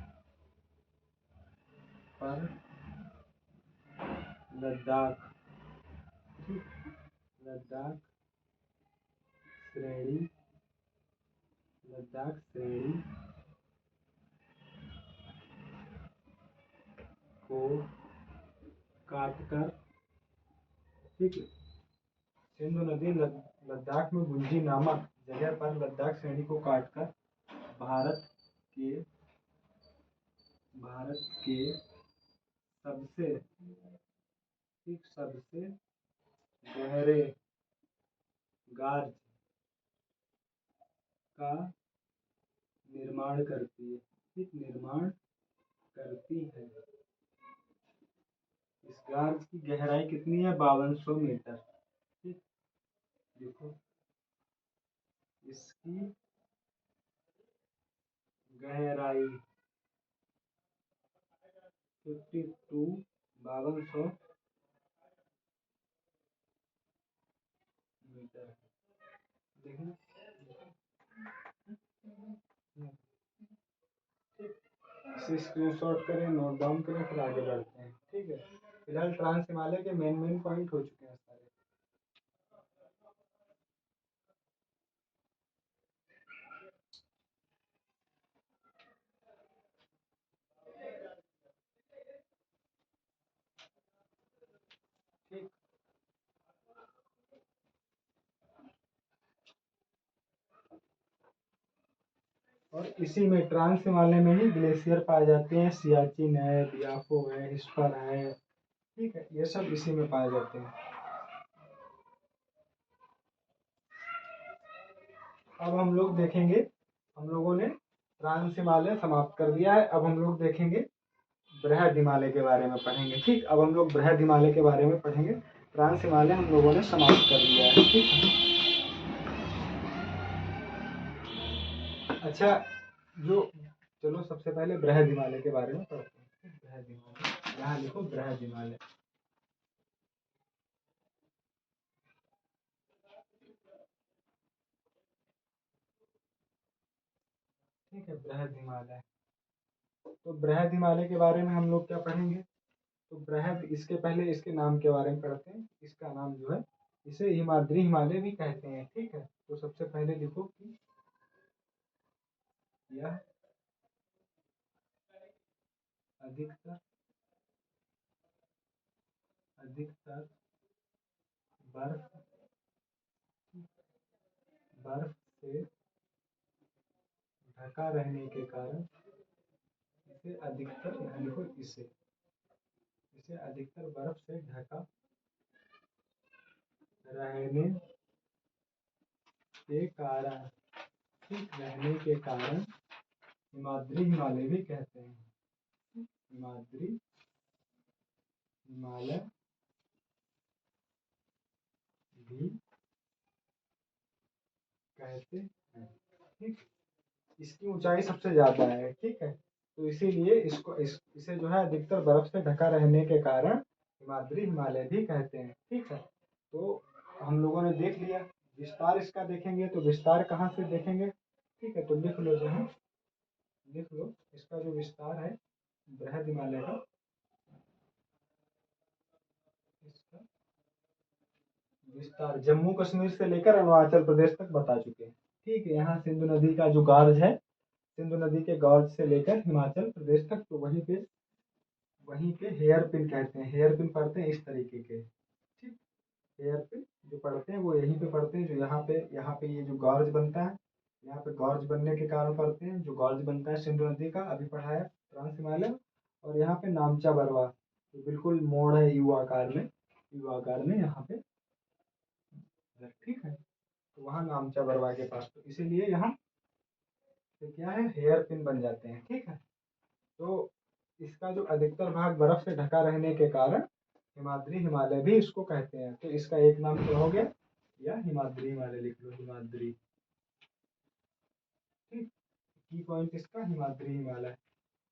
पर लद्दाख, ठीक, लद्दाख श्रेणी, लद्दाख श्रेणी को काटकर, ठीक, सिंधु नदी लद्दाख में गुंजी नामक जगह पर लद्दाख श्रेणी को काटकर भारत के, भारत के सबसे, ठीक, सबसे गहरे गार्ज का निर्माण करती है। ठीक, निर्माण करती है। इस गार्ज की गहराई कितनी है? 5200 मीटर। ठीक, देखो इसकी गहराई 52, 5200 मीटर। देखना, इसे स्क्रीनशॉट करें, नोट डाउन करें, फिर आगे बढ़ते हैं। ठीक है, फिलहाल ट्रांस हिमालय के मेन पॉइंट हो चुके हैं सारे। ठीक, और इसी में ट्रांस हिमालय में ही ग्लेशियर पाए जाते हैं, सियाचिन है, बियाफो है, हिस्पर है। ठीक है, ये सब इसी में पाए जाते हैं। अब हम लोग देखेंगे, हम लोगों ने ट्रांस हिमालय समाप्त कर दिया है। अब हम लोग देखेंगे बृहद हिमालय के बारे में पढ़ेंगे। ठीक, अब हम लोग बृहद हिमालय के बारे में पढ़ेंगे। ट्रांस हिमालय हम लोगों ने समाप्त कर दिया है। ठीक है, अच्छा, जो, चलो सबसे पहले बृहद हिमालय के बारे में पढ़ते हैं। बृहद हिमालय, यहाँ लिखो बृहद हिमालय। ठीक है, बृहद हिमालय। तो बृहद हिमालय के बारे में हम लोग क्या पढ़ेंगे? तो बृहद, इसके पहले इसके नाम के बारे में पढ़ते हैं। इसका नाम जो है, इसे हिमाद्री हिमालय भी कहते हैं। ठीक है, तो सबसे पहले लिखो कि यह अधिकतर अधिकतर बर्फ बर्फ से ढका रहने के कारण इसे अधिकतर, यहाँ लिखो इसे अधिकतर बर्फ से ढका रहने के कारण ठीक रहने के कारण हिमाद्री हिमालय भी कहते हैं। हिमाद्री हिमालय भी कहते हैं। ठीक, इसकी ऊंचाई सबसे ज्यादा है। ठीक है, तो इसीलिए इसे जो है अधिकतर बर्फ से ढका रहने के कारण हिमाद्री हिमालय भी कहते हैं। ठीक है, तो हम लोगों ने देख लिया। विस्तार इसका देखेंगे तो विस्तार कहाँ से देखेंगे? ठीक है, तो लिख लो, जो है लिख लो, इसका जो विस्तार है बृहद हिमालय का, इसका विस्तार जम्मू कश्मीर से लेकर अरुणाचल प्रदेश तक बता चुके हैं। ठीक है, यहाँ सिंधु नदी का जो गॉर्ज है, सिंधु नदी के गॉर्ज से लेकर हिमाचल प्रदेश तक, तो वहीं पे हेयर पिन कहते हैं। हेयर पिन पढ़ते हैं इस तरीके के। ठीक, हेयर पिन जो पढ़ते हैं वो यहीं पे पढ़ते हैं, जो यहाँ पे ये जो गॉर्ज बनता है, यहाँ पे गॉर्ज बनने के कारण पढ़ते हैं। जो गॉर्ज बनता है सिंधु नदी का, अभी पढ़ा है ट्रांस हिमालय। और यहाँ पे नामचा बरवा, तो बिल्कुल मोड़ है यू आकार में, यहाँ पे। ठीक है, तो वहाँ नामचा बरवा के पास, तो इसीलिए यहाँ पे क्या है, हेयर पिन बन जाते हैं। ठीक है, तो इसका जो अधिकतर भाग बर्फ से ढका रहने के कारण हिमाद्री हिमालय भी इसको कहते हैं। तो इसका एक नाम क्या हो गया, या हिमाद्री हिमालय लिख लो, हिमाद्री। ठीक, की पॉइंट इसका हिमाद्री हिमालय।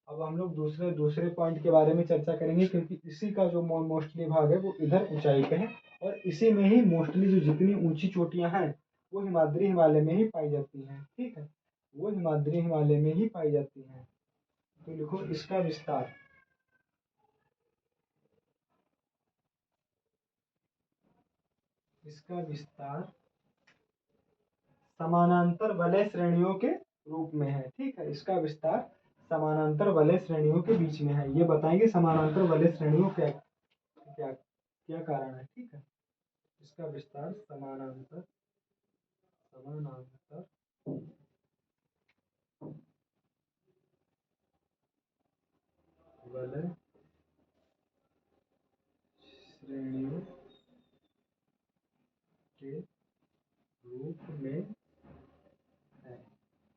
अब हम लोग दूसरे दूसरे पॉइंट के बारे में चर्चा करेंगे, क्योंकि इसी का जो मोस्टली भाग है वो इधर ऊंचाई पे है, और इसी में ही मोस्टली जो जितनी ऊंची चोटियां हैं वो हिमाद्री हिमालय में ही पाई जाती हैं। ठीक है, वो हिमाद्री हिमालय में ही पाई जाती हैं। तो लिखो इसका विस्तार, इसका विस्तार समानांतर वलय श्रेणियों के रूप में है। ठीक है, इसका विस्तार समानांतर वलय श्रेणियों के बीच में है। ये बताएंगे समानांतर वलय श्रेणियों क्या क्या क्या कारण है। ठीक है, इसका विस्तार समानांतर समानांतर वलय श्रेणियों के रूप में है।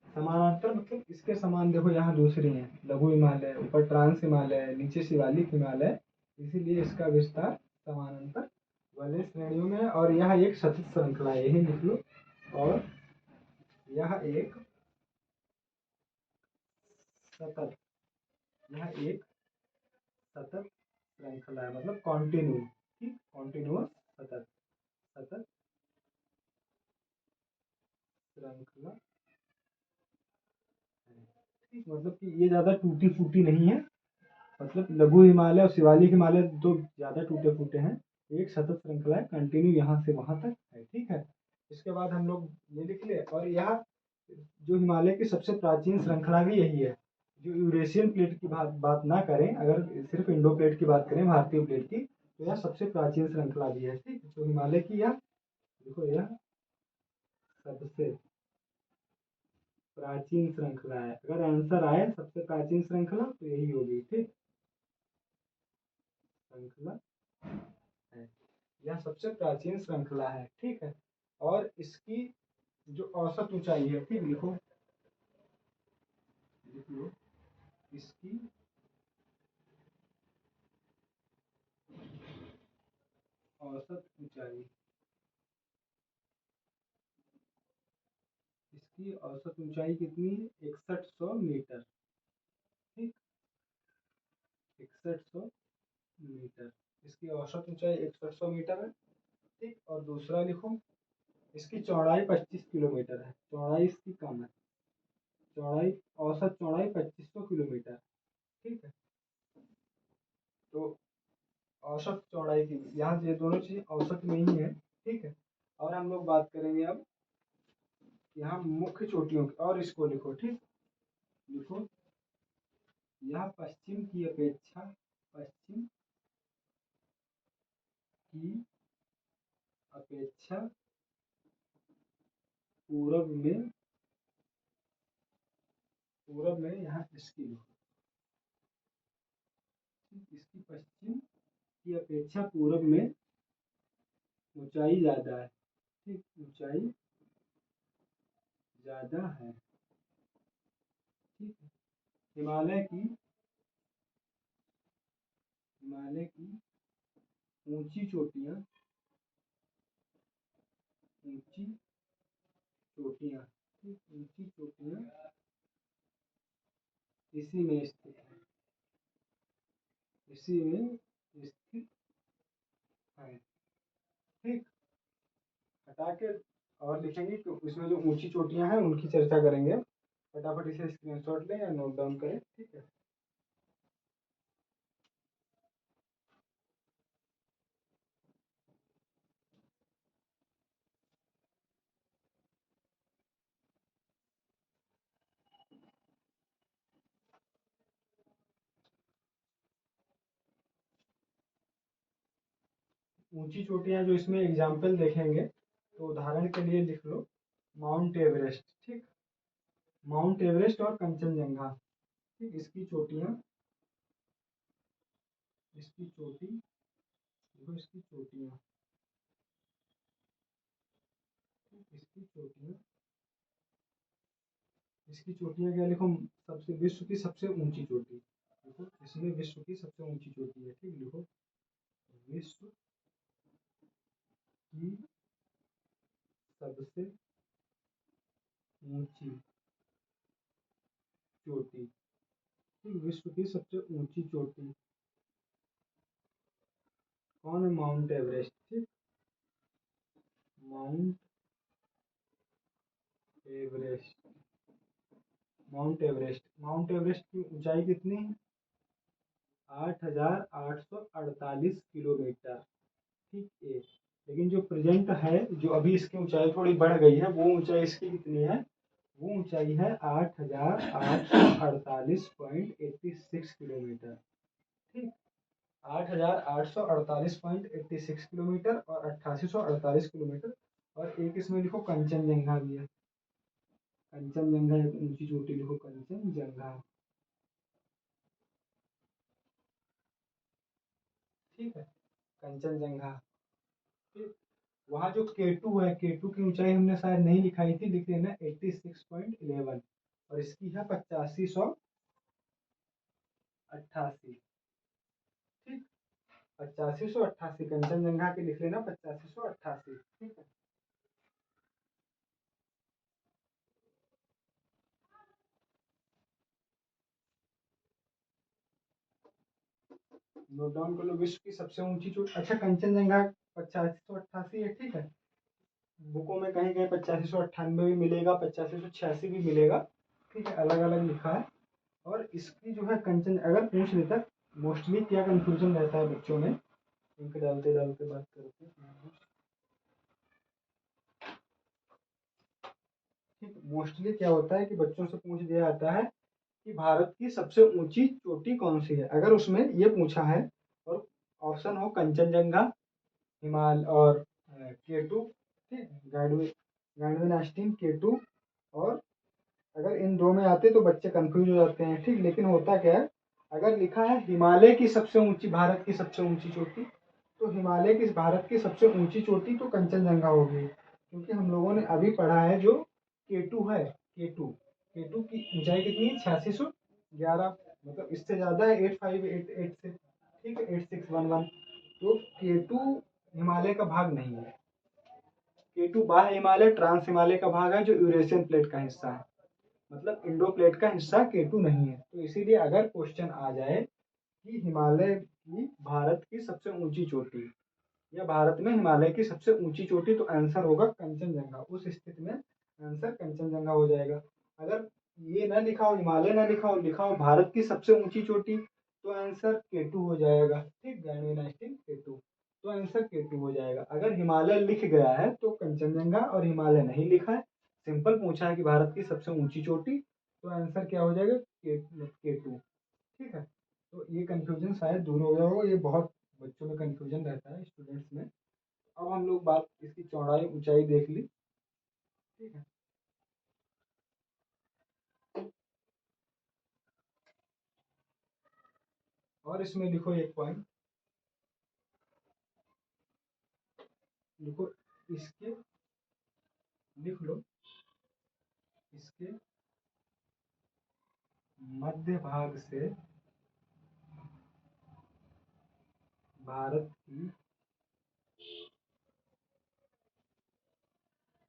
समानांतर मतलब इसके समान, देखो यहाँ दूसरी है, लघु हिमालय, ऊपर ट्रांस हिमालय, नीचे शिवालिक हिमालय, इसीलिए इसका विस्तार समानांतर वलय श्रेणियों में है। और यह एक सतत श्रृंखला है, यही लिख लो। और यह एक सतत यह एक सतत श्रृंखला है, मतलब कॉन्टिन्यू। ठीक, कॉन्टिन्यूअस, सतत सतत श्रृंखला है। ठीक, मतलब कि ये ज्यादा टूटी फूटी नहीं है। मतलब लघु हिमालय और शिवालिक हिमालय तो ज्यादा टूटे फूटे हैं, एक सतत श्रृंखला है, कंटिन्यू यहाँ से वहां तक है। ठीक है, इसके बाद हम लोग ये लिख ले। और यह जो हिमालय की सबसे प्राचीन श्रृंखला भी यही है। जो यूरेशियन प्लेट की बात ना करें, अगर सिर्फ इंडो प्लेट की बात करें, भारतीय प्लेट की, तो यह सबसे प्राचीन श्रृंखला भी है। ठीक, तो हिमालय की यह, देखो, यह सबसे प्राचीन श्रृंखला है। अगर आंसर आए सबसे प्राचीन श्रृंखला, तो यही होगी। ठीक, श्रृंखला है, यह सबसे प्राचीन श्रृंखला है। ठीक है, और इसकी जो औसत ऊंचाई है, ठीक, लिखो लिख लो, इसकी औसत ऊंचाई, इसकी औसत ऊंचाई कितनी है, 6100 मीटर। ठीक, 6100 मीटर, इसकी औसत ऊंचाई 6100 मीटर है। ठीक, और दूसरा लिखो, इसकी चौड़ाई 25 किलोमीटर है, चौड़ाई इसकी कम है, चौड़ाई, औसत चौड़ाई 2500 किलोमीटर, ठीक है। तो औसत चौड़ाई की यहाँ ये दोनों चीज औसत में ही है, ठीक है। और हम लोग बात करेंगे अब यहाँ मुख्य चोटियों की, और इसको लिखो, ठीक, लिखो, यह पश्चिम की अपेक्षा, पश्चिम की अपेक्षा पूरब में, पूरब में यहाँ इसकी लिखो, इसकी पश्चिम की अपेक्षा पूरब में ऊंचाई ज्यादा है, ठीक, ऊंचाई ज्यादा है, ठीक है। हिमालय की, हिमालय की ऊंची चोटियां, ऊंची चोटियां, ठीक, ऊंची चोटियां इसी में स्थित है, इसी में स्थित है, ठीक। हटा के और लिखेंगे कि इसमें जो ऊंची चोटियां हैं उनकी चर्चा करेंगे। फटाफट इसे स्क्रीनशॉट लें या नोट डाउन करें, ठीक है। ऊंची चोटियां जो इसमें एग्जाम्पल देखेंगे, तो उदाहरण के लिए लिख लो माउंट एवरेस्ट, ठीक, माउंट एवरेस्ट और कंचनजंगा, ठीक, इसकी चोटियां, इसकी चोटी देखो, इसकी चोटियां, इसकी चोटियां, इसकी चोटियां क्या लिखो, सबसे विश्व की सबसे ऊंची चोटी, देखो इसमें विश्व की सबसे ऊंची चोटी है, ठीक, लिखो विश्व की सबसे ऊंची चोटी, ठीक, विश्व की सबसे ऊंची चोटी कौन है, माउंट एवरेस्ट, ठीक, mount Everest, mount Everest, mount Everest की ऊंचाई कितनी है, 8,848 किलोमीटर, ठीक है। लेकिन जो प्रेजेंट है, जो अभी इसकी ऊंचाई थोड़ी बढ़ गई है, वो ऊंचाई इसकी कितनी है, वो ऊंचाई है 8,848.86 किलोमीटर, ठीक, 8,848.86 किलोमीटर और 8,848 किलोमीटर। और एक इसमें लिखो कंचनजंगा भी है, कंचनजंगा एक ऊंची चोटी, लिखो कंचनजंगा, ठीक है, कंचनजंगा, ठीक। वहाँ जो K2 है, K2 की ऊंचाई हमने शायद नहीं लिखाई थी, लिख देना 86.11, और इसकी है 8588, ठीक, 8588, कंचनजंगा के लिख लेना 8588, ठीक है। नोट डाउन कर लो, विश्व की सबसे ऊंची चोटी, अच्छा कंचनजंगा 8588 है, ठीक है। बुकों में कहीं कहीं 8598 भी मिलेगा, 8586 भी मिलेगा, ठीक है, अलग अलग लिखा है। और इसकी जो है कंचन अगर पूछ लेता, मोस्टली क्या कंफ्यूजन रहता है बच्चों में, इंक डालते डालते बात करते हैं, ठीक, मोस्टली क्या होता है कि बच्चों से पूछ दिया जाता है कि भारत की सबसे ऊंची चोटी कौन सी है, अगर उसमें ये पूछा है और ऑप्शन हो कंचनजंगा, हिमालय और K2, ठीक, गाइडवे नास्टिन K2, और अगर इन दो में आते तो बच्चे कंफ्यूज हो जाते हैं, ठीक। लेकिन होता क्या है, अगर लिखा है हिमालय की सबसे ऊंची, भारत की सबसे ऊंची चोटी, तो हिमालय की, भारत की सबसे ऊंची चोटी तो कंचनजंगा होगी, क्योंकि हम लोगों ने अभी पढ़ा है जो K2 है, K2, K2 की ऊंचाई कितनी है, 8611, मतलब इससे ज्यादा है 8588 से, ठीक है, 8611, तो K2 हिमालय का भाग नहीं है, K2 बाह्य हिमालय, ट्रांस हिमालय का भाग है जो यूरेशियन प्लेट का हिस्सा है, मतलब इंडो प्लेट का हिस्सा K2 नहीं है। तो इसीलिए अगर क्वेश्चन आ जाए कि हिमालय की, भारत की सबसे ऊंची चोटी, या भारत में हिमालय की सबसे ऊंची चोटी, तो आंसर होगा कंचनजंगा, उस स्थिति में आंसर कंचनजंगा हो जाएगा। अगर ये ना लिखाओ, हिमालय ना लिखाओ, लिखाओ भारत की सबसे ऊंची चोटी, तो आंसर केटू हो जाएगा। ठीक, गैंडोनाइटिंग केटू, तो आंसर केटू हो जाएगा। अगर हिमालय लिख गया है तो कंचनजंगा, और हिमालय नहीं लिखा है, सिंपल पूछा है कि भारत की सबसे ऊंची चोटी, तो आंसर क्या हो जाएगा, केटू। ठीक है, तो ये कंफ्यूजन शायद दूर हो गया हो, ये बहुत बच्चों में कंफ्यूजन रहता है, स्टूडेंट्स में। अब हम लोग बात इसकी चौड़ाई ऊंचाई देख ली। ठीक है, और इसमें लिखो एक पॉइंट, लिखो इसके, लिख लो इसके मध्य भाग से भारत की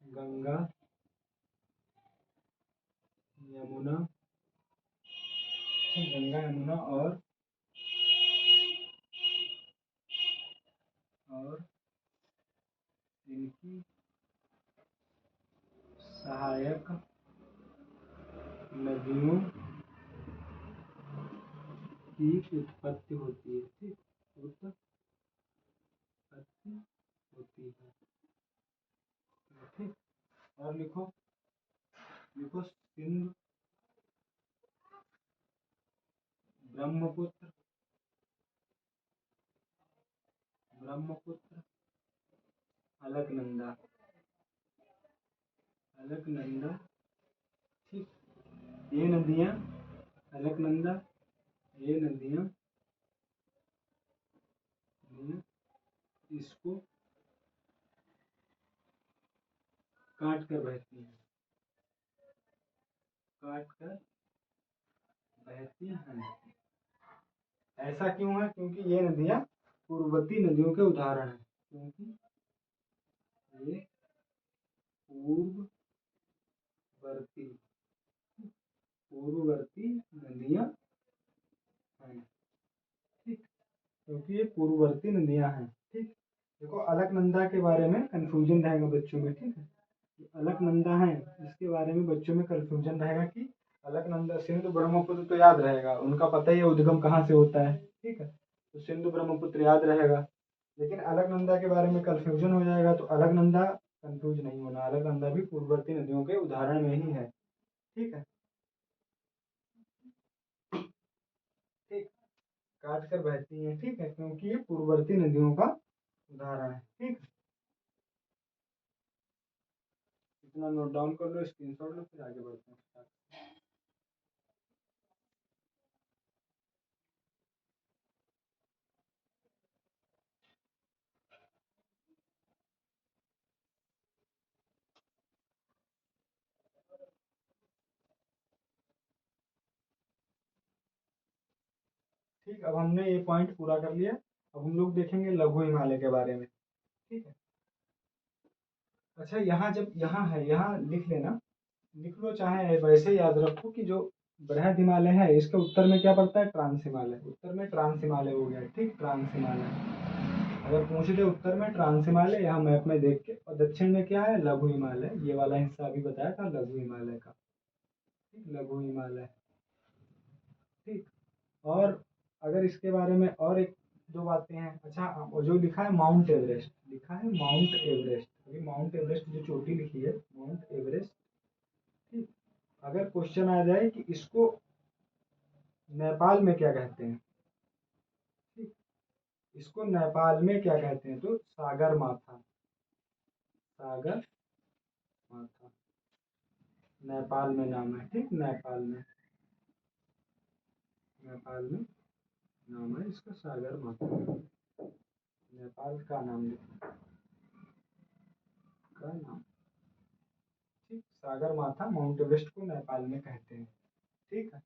गंगा, यमुना, गंगा यमुना और इनकी सहायक नदियों की उत्पत्ति होती है। ठीक, उत्पत्ति होती है। ठीक, और लिखो, लिखो सिंध, ब्रह्मपुत्र, ब्रह्मपुत्र, अलकनंदा, अलकनंदा। ठीक, ये नदियाँ, अलकनंदा, ये नदियाँ इसको काट कर बहती हैं, काट कर बहती हैं। ऐसा क्यों है, क्योंकि ये नदियाँ पूर्ववर्ती नदियों के उदाहरण हैं, क्योंकि ये पूर्ववर्ती, पूर्ववर्ती नदियाँ हैं। ठीक, क्योंकि ये पूर्ववर्ती नदियाँ हैं। ठीक, देखो अलकनंदा के बारे में कंफ्यूजन रहेगा बच्चों में। ठीक है, अलकनंदा है, इसके बारे में बच्चों में कंफ्यूजन रहेगा कि अलकनंदा, सिंधु ब्रह्मपुत्र तो याद रहेगा, उनका पता ही है उद्गम कहाँ से होता है। ठीक है, तो सिंधु ब्रह्मपुत्र याद रहेगा, लेकिन अलकनंदा के बारे में कंफ्यूजन हो जाएगा, तो अलकनंदा कंफ्यूज नहीं होना, अलकनंदा भी पूर्ववर्ती नदियों के उदाहरण में ही है। ठीक है, ठीक, काट कर बहती है। ठीक है, क्योंकि ये पूर्ववर्ती नदियों का उदाहरण है। ठीक है, इतना नोट डाउन कर लो, स्क्रीनशॉट लो, फिर आगे बढ़ते हैं। ठीक, अब हमने ये पॉइंट पूरा कर लिया। अब हम लोग देखेंगे लघु हिमालय के बारे में। ठीक है, अच्छा यहाँ जब यहाँ है, यहाँ लिख लेना, लिख लो, चाहे वैसे याद रखो कि जो बृहद हिमालय है इसके उत्तर में क्या पड़ता है, ट्रांस हिमालय, उत्तर में ट्रांस हिमालय हो गया। ठीक, ट्रांस हिमालय, अगर पूछ दे उत्तर में ट्रांस हिमालय, यहाँ मैप में देख के, और दक्षिण में क्या है, लघु हिमालय, ये वाला हिस्सा अभी बताया था लघु हिमालय का। ठीक, लघु हिमालय। ठीक, और अगर इसके बारे में और एक दो बातें हैं, अच्छा वो जो लिखा है माउंट एवरेस्ट, लिखा है माउंट एवरेस्ट, अभी माउंट एवरेस्ट जो चोटी लिखी है माउंट एवरेस्ट। ठीक, अगर क्वेश्चन आ जाए कि इसको नेपाल में क्या कहते हैं, ठीक, इसको नेपाल में क्या कहते हैं, तो सागर माथा, सागर माथा नेपाल में नाम है। ठीक, नेपाल में, नेपाल में नाम है इसका सागर माथा, नेपाल का नाम का नाम। ठीक, सागर माथा माउंट एवरेस्ट को नेपाल में कहते हैं। ठीक है,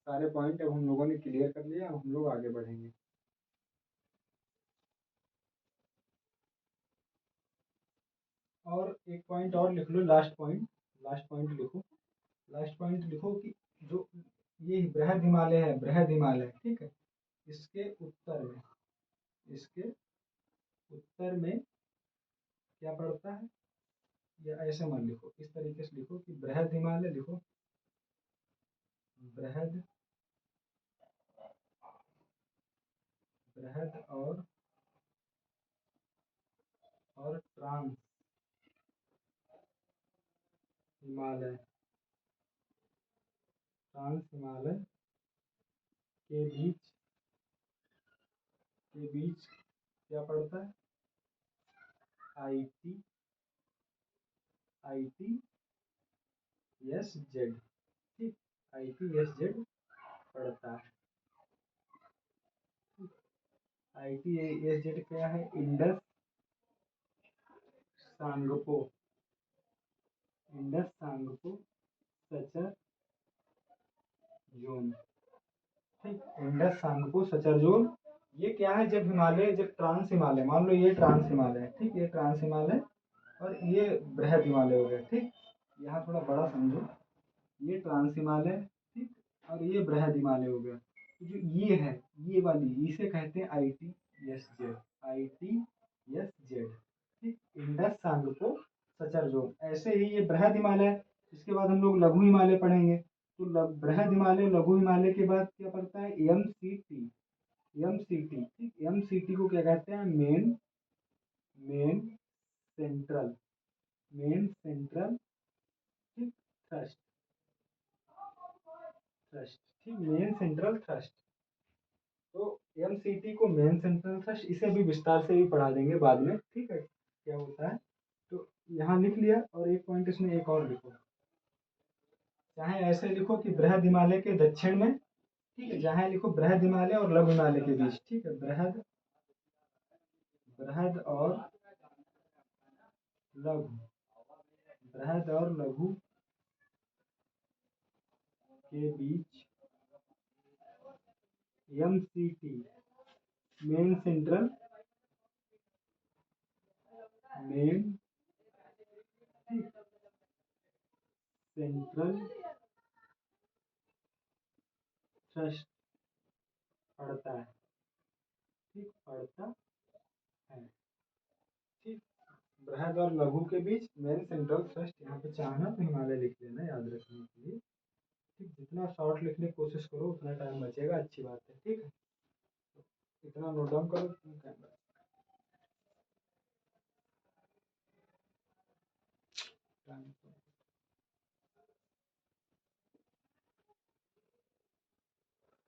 सारे पॉइंट अब हम लोगों ने क्लियर कर लिया, अब हम लोग आगे बढ़ेंगे। और एक पॉइंट और लिख लो, लास्ट पॉइंट, लास्ट पॉइंट लिखो, लास्ट पॉइंट लिखो कि जो ये बृहद हिमालय है, बृहद हिमालय, ठीक है, इसके उत्तर में, इसके उत्तर में क्या पड़ता है, या ऐसे मत लिखो, इस तरीके से लिखो कि बृहद हिमालय लिखो, बृहद बृहद और ट्रांस हिमालय के बीच क्या पड़ता है? ITSZ, ठीक, ITSZ पड़ता है। ITSZ क्या है? इंडस सांगपो सचर जोन, ठीक, इंडस सांगपो सचर जोन। ये क्या है? जब ट्रांस हिमालय, मान लो ये ट्रांस हिमालय है, ठीक, ये ट्रांस हिमालय और ये बृहद हिमालय हो गया, ठीक। यहाँ थोड़ा बड़ा समझो, ये ट्रांस हिमालय, ठीक, और ये बृहद हिमालय हो गया। तो जो ये है, ये वाली, इसे कहते हैं ITSZ, ठीक, इंडस सांगपो सचर जोन। ऐसे ही ये बृहद हिमालय, इसके बाद हम लोग लघु हिमालय पढ़ेंगे। तो बृहद हिमालय, लघु हिमालय के बाद क्या पड़ता है? MCT, ठीक, MCT को क्या कहते हैं? मेन सेंट्रल, ठीक, थ्रस्ट, ठीक, मेन सेंट्रल थ्रस्ट। तो MCT को मेन सेंट्रल थ्रस्ट, इसे भी विस्तार से भी पढ़ा देंगे बाद में, ठीक है, क्या होता है। तो यहाँ लिख लिया, और एक पॉइंट इसमें एक और लिखो, चाहे ऐसे लिखो कि बृहद हिमालय के दक्षिण में, ठीक है, जहाँ लिखो बृहद हिमालय और लघु हिमालय के बीच, ठीक है, बृहद और लघु के बीच MCT मेन सेंट्रल थ्रस्ट पड़ता है, ठीक, ठीक, बृहद और लघु के बीच मेन सेंट्रल थ्रस्ट। यहाँ पे चाहना तो हिमालय लिख लेना, याद रखने के लिए, ठीक, जितना शॉर्ट लिखने की कोशिश करो उतना टाइम बचेगा, अच्छी बात है, ठीक है। इतना नोट डाउन करो।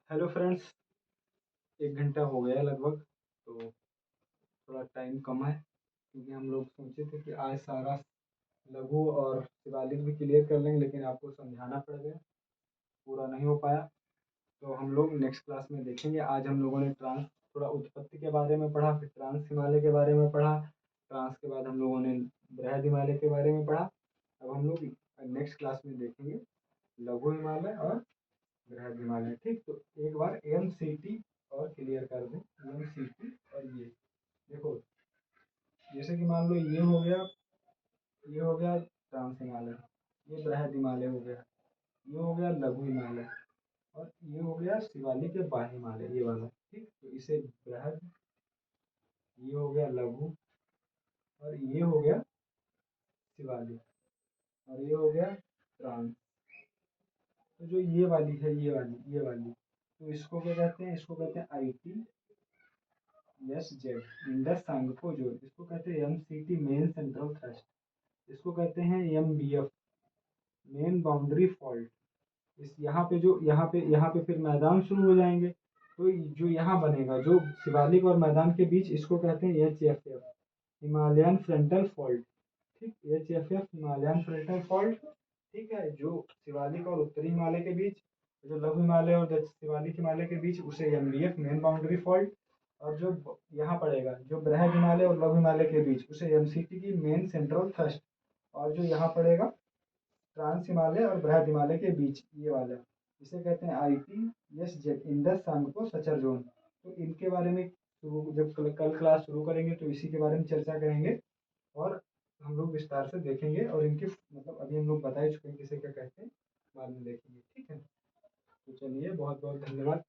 हेलो फ्रेंड्स, 1 घंटा हो गया लगभग, तो थोड़ा टाइम कम है, क्योंकि हम लोग सोचे थे कि आज सारा लघु और शिवालिक भी क्लियर कर लेंगे, लेकिन आपको समझाना पड़ गया, पूरा नहीं हो पाया। तो हम लोग नेक्स्ट क्लास में देखेंगे। आज हम लोगों ने थोड़ा उत्पत्ति के बारे में पढ़ा, फिर ट्रांस हिमालय के बारे में पढ़ा, ट्रांस के बाद हम लोगों ने बृहद हिमालय के बारे में पढ़ा। अब हम लोग नेक्स्ट क्लास में देखेंगे लघु हिमालय और बृहद हिमालय, ठीक। तो एक बार MCT और क्लियर कर दें, MCT और ये देखो, जैसे कि मान लो ये हो गया ट्रांस हिमालय, ये बृहद हिमालय हो गया, ये हो गया लघु हिमालय, और ये हो गया शिवालिक या बाह्य हिमालय, ये वाला, ठीक। तो इसे बृहद, ये हो गया लघु, और ये हो गया शिवालिक, और ये हो गया ट्रांस। तो जो ये वाली है, ये वाली, तो इसको क्या कहते हैं? इसको कहते हैं ITSZ, इंडस सांगपो जोन। इसको कहते हैं MCT मेन सेंट्रल थ्रस्ट। इसको कहते हैं MBF मेन बाउंड्री फॉल्ट। इस यहाँ पे फिर मैदान शुरू हो जाएंगे, तो जो यहाँ बनेगा, जो शिवालिक और मैदान के बीच, इसको कहते हैं HFF हिमालयन फ्रंटल फॉल्ट, ठीक, HFF हिमालयन फ्रंटल फॉल्ट, ठीक है। जो शिवालिक और उत्तरी हिमालय के बीच, जो लघु हिमालय और शिवालिक हिमालय के बीच, उसे MBF मेन बाउंड्री फॉल्ट। और जो यहाँ पड़ेगा, जो बृहद हिमालय और लघु हिमालय के बीच, उसे MCT की मेन सेंट्रल थ्रस्ट। और जो यहाँ पड़ेगा ट्रांस हिमालय और बृहद हिमालय के बीच, ये वाला, इसे कहते हैं ITSZ Indus Tsangpo suture zone. तो इनके बारे में जब कल क्लास शुरू करेंगे तो इसी के बारे में चर्चा करेंगे, और हम लोग विस्तार से देखेंगे, और इनके मतलब अभी हम लोग बता ही चुके हैं किसे क्या कहते हैं, बाद में देखेंगे, ठीक है। तो चलिए, बहुत बहुत धन्यवाद।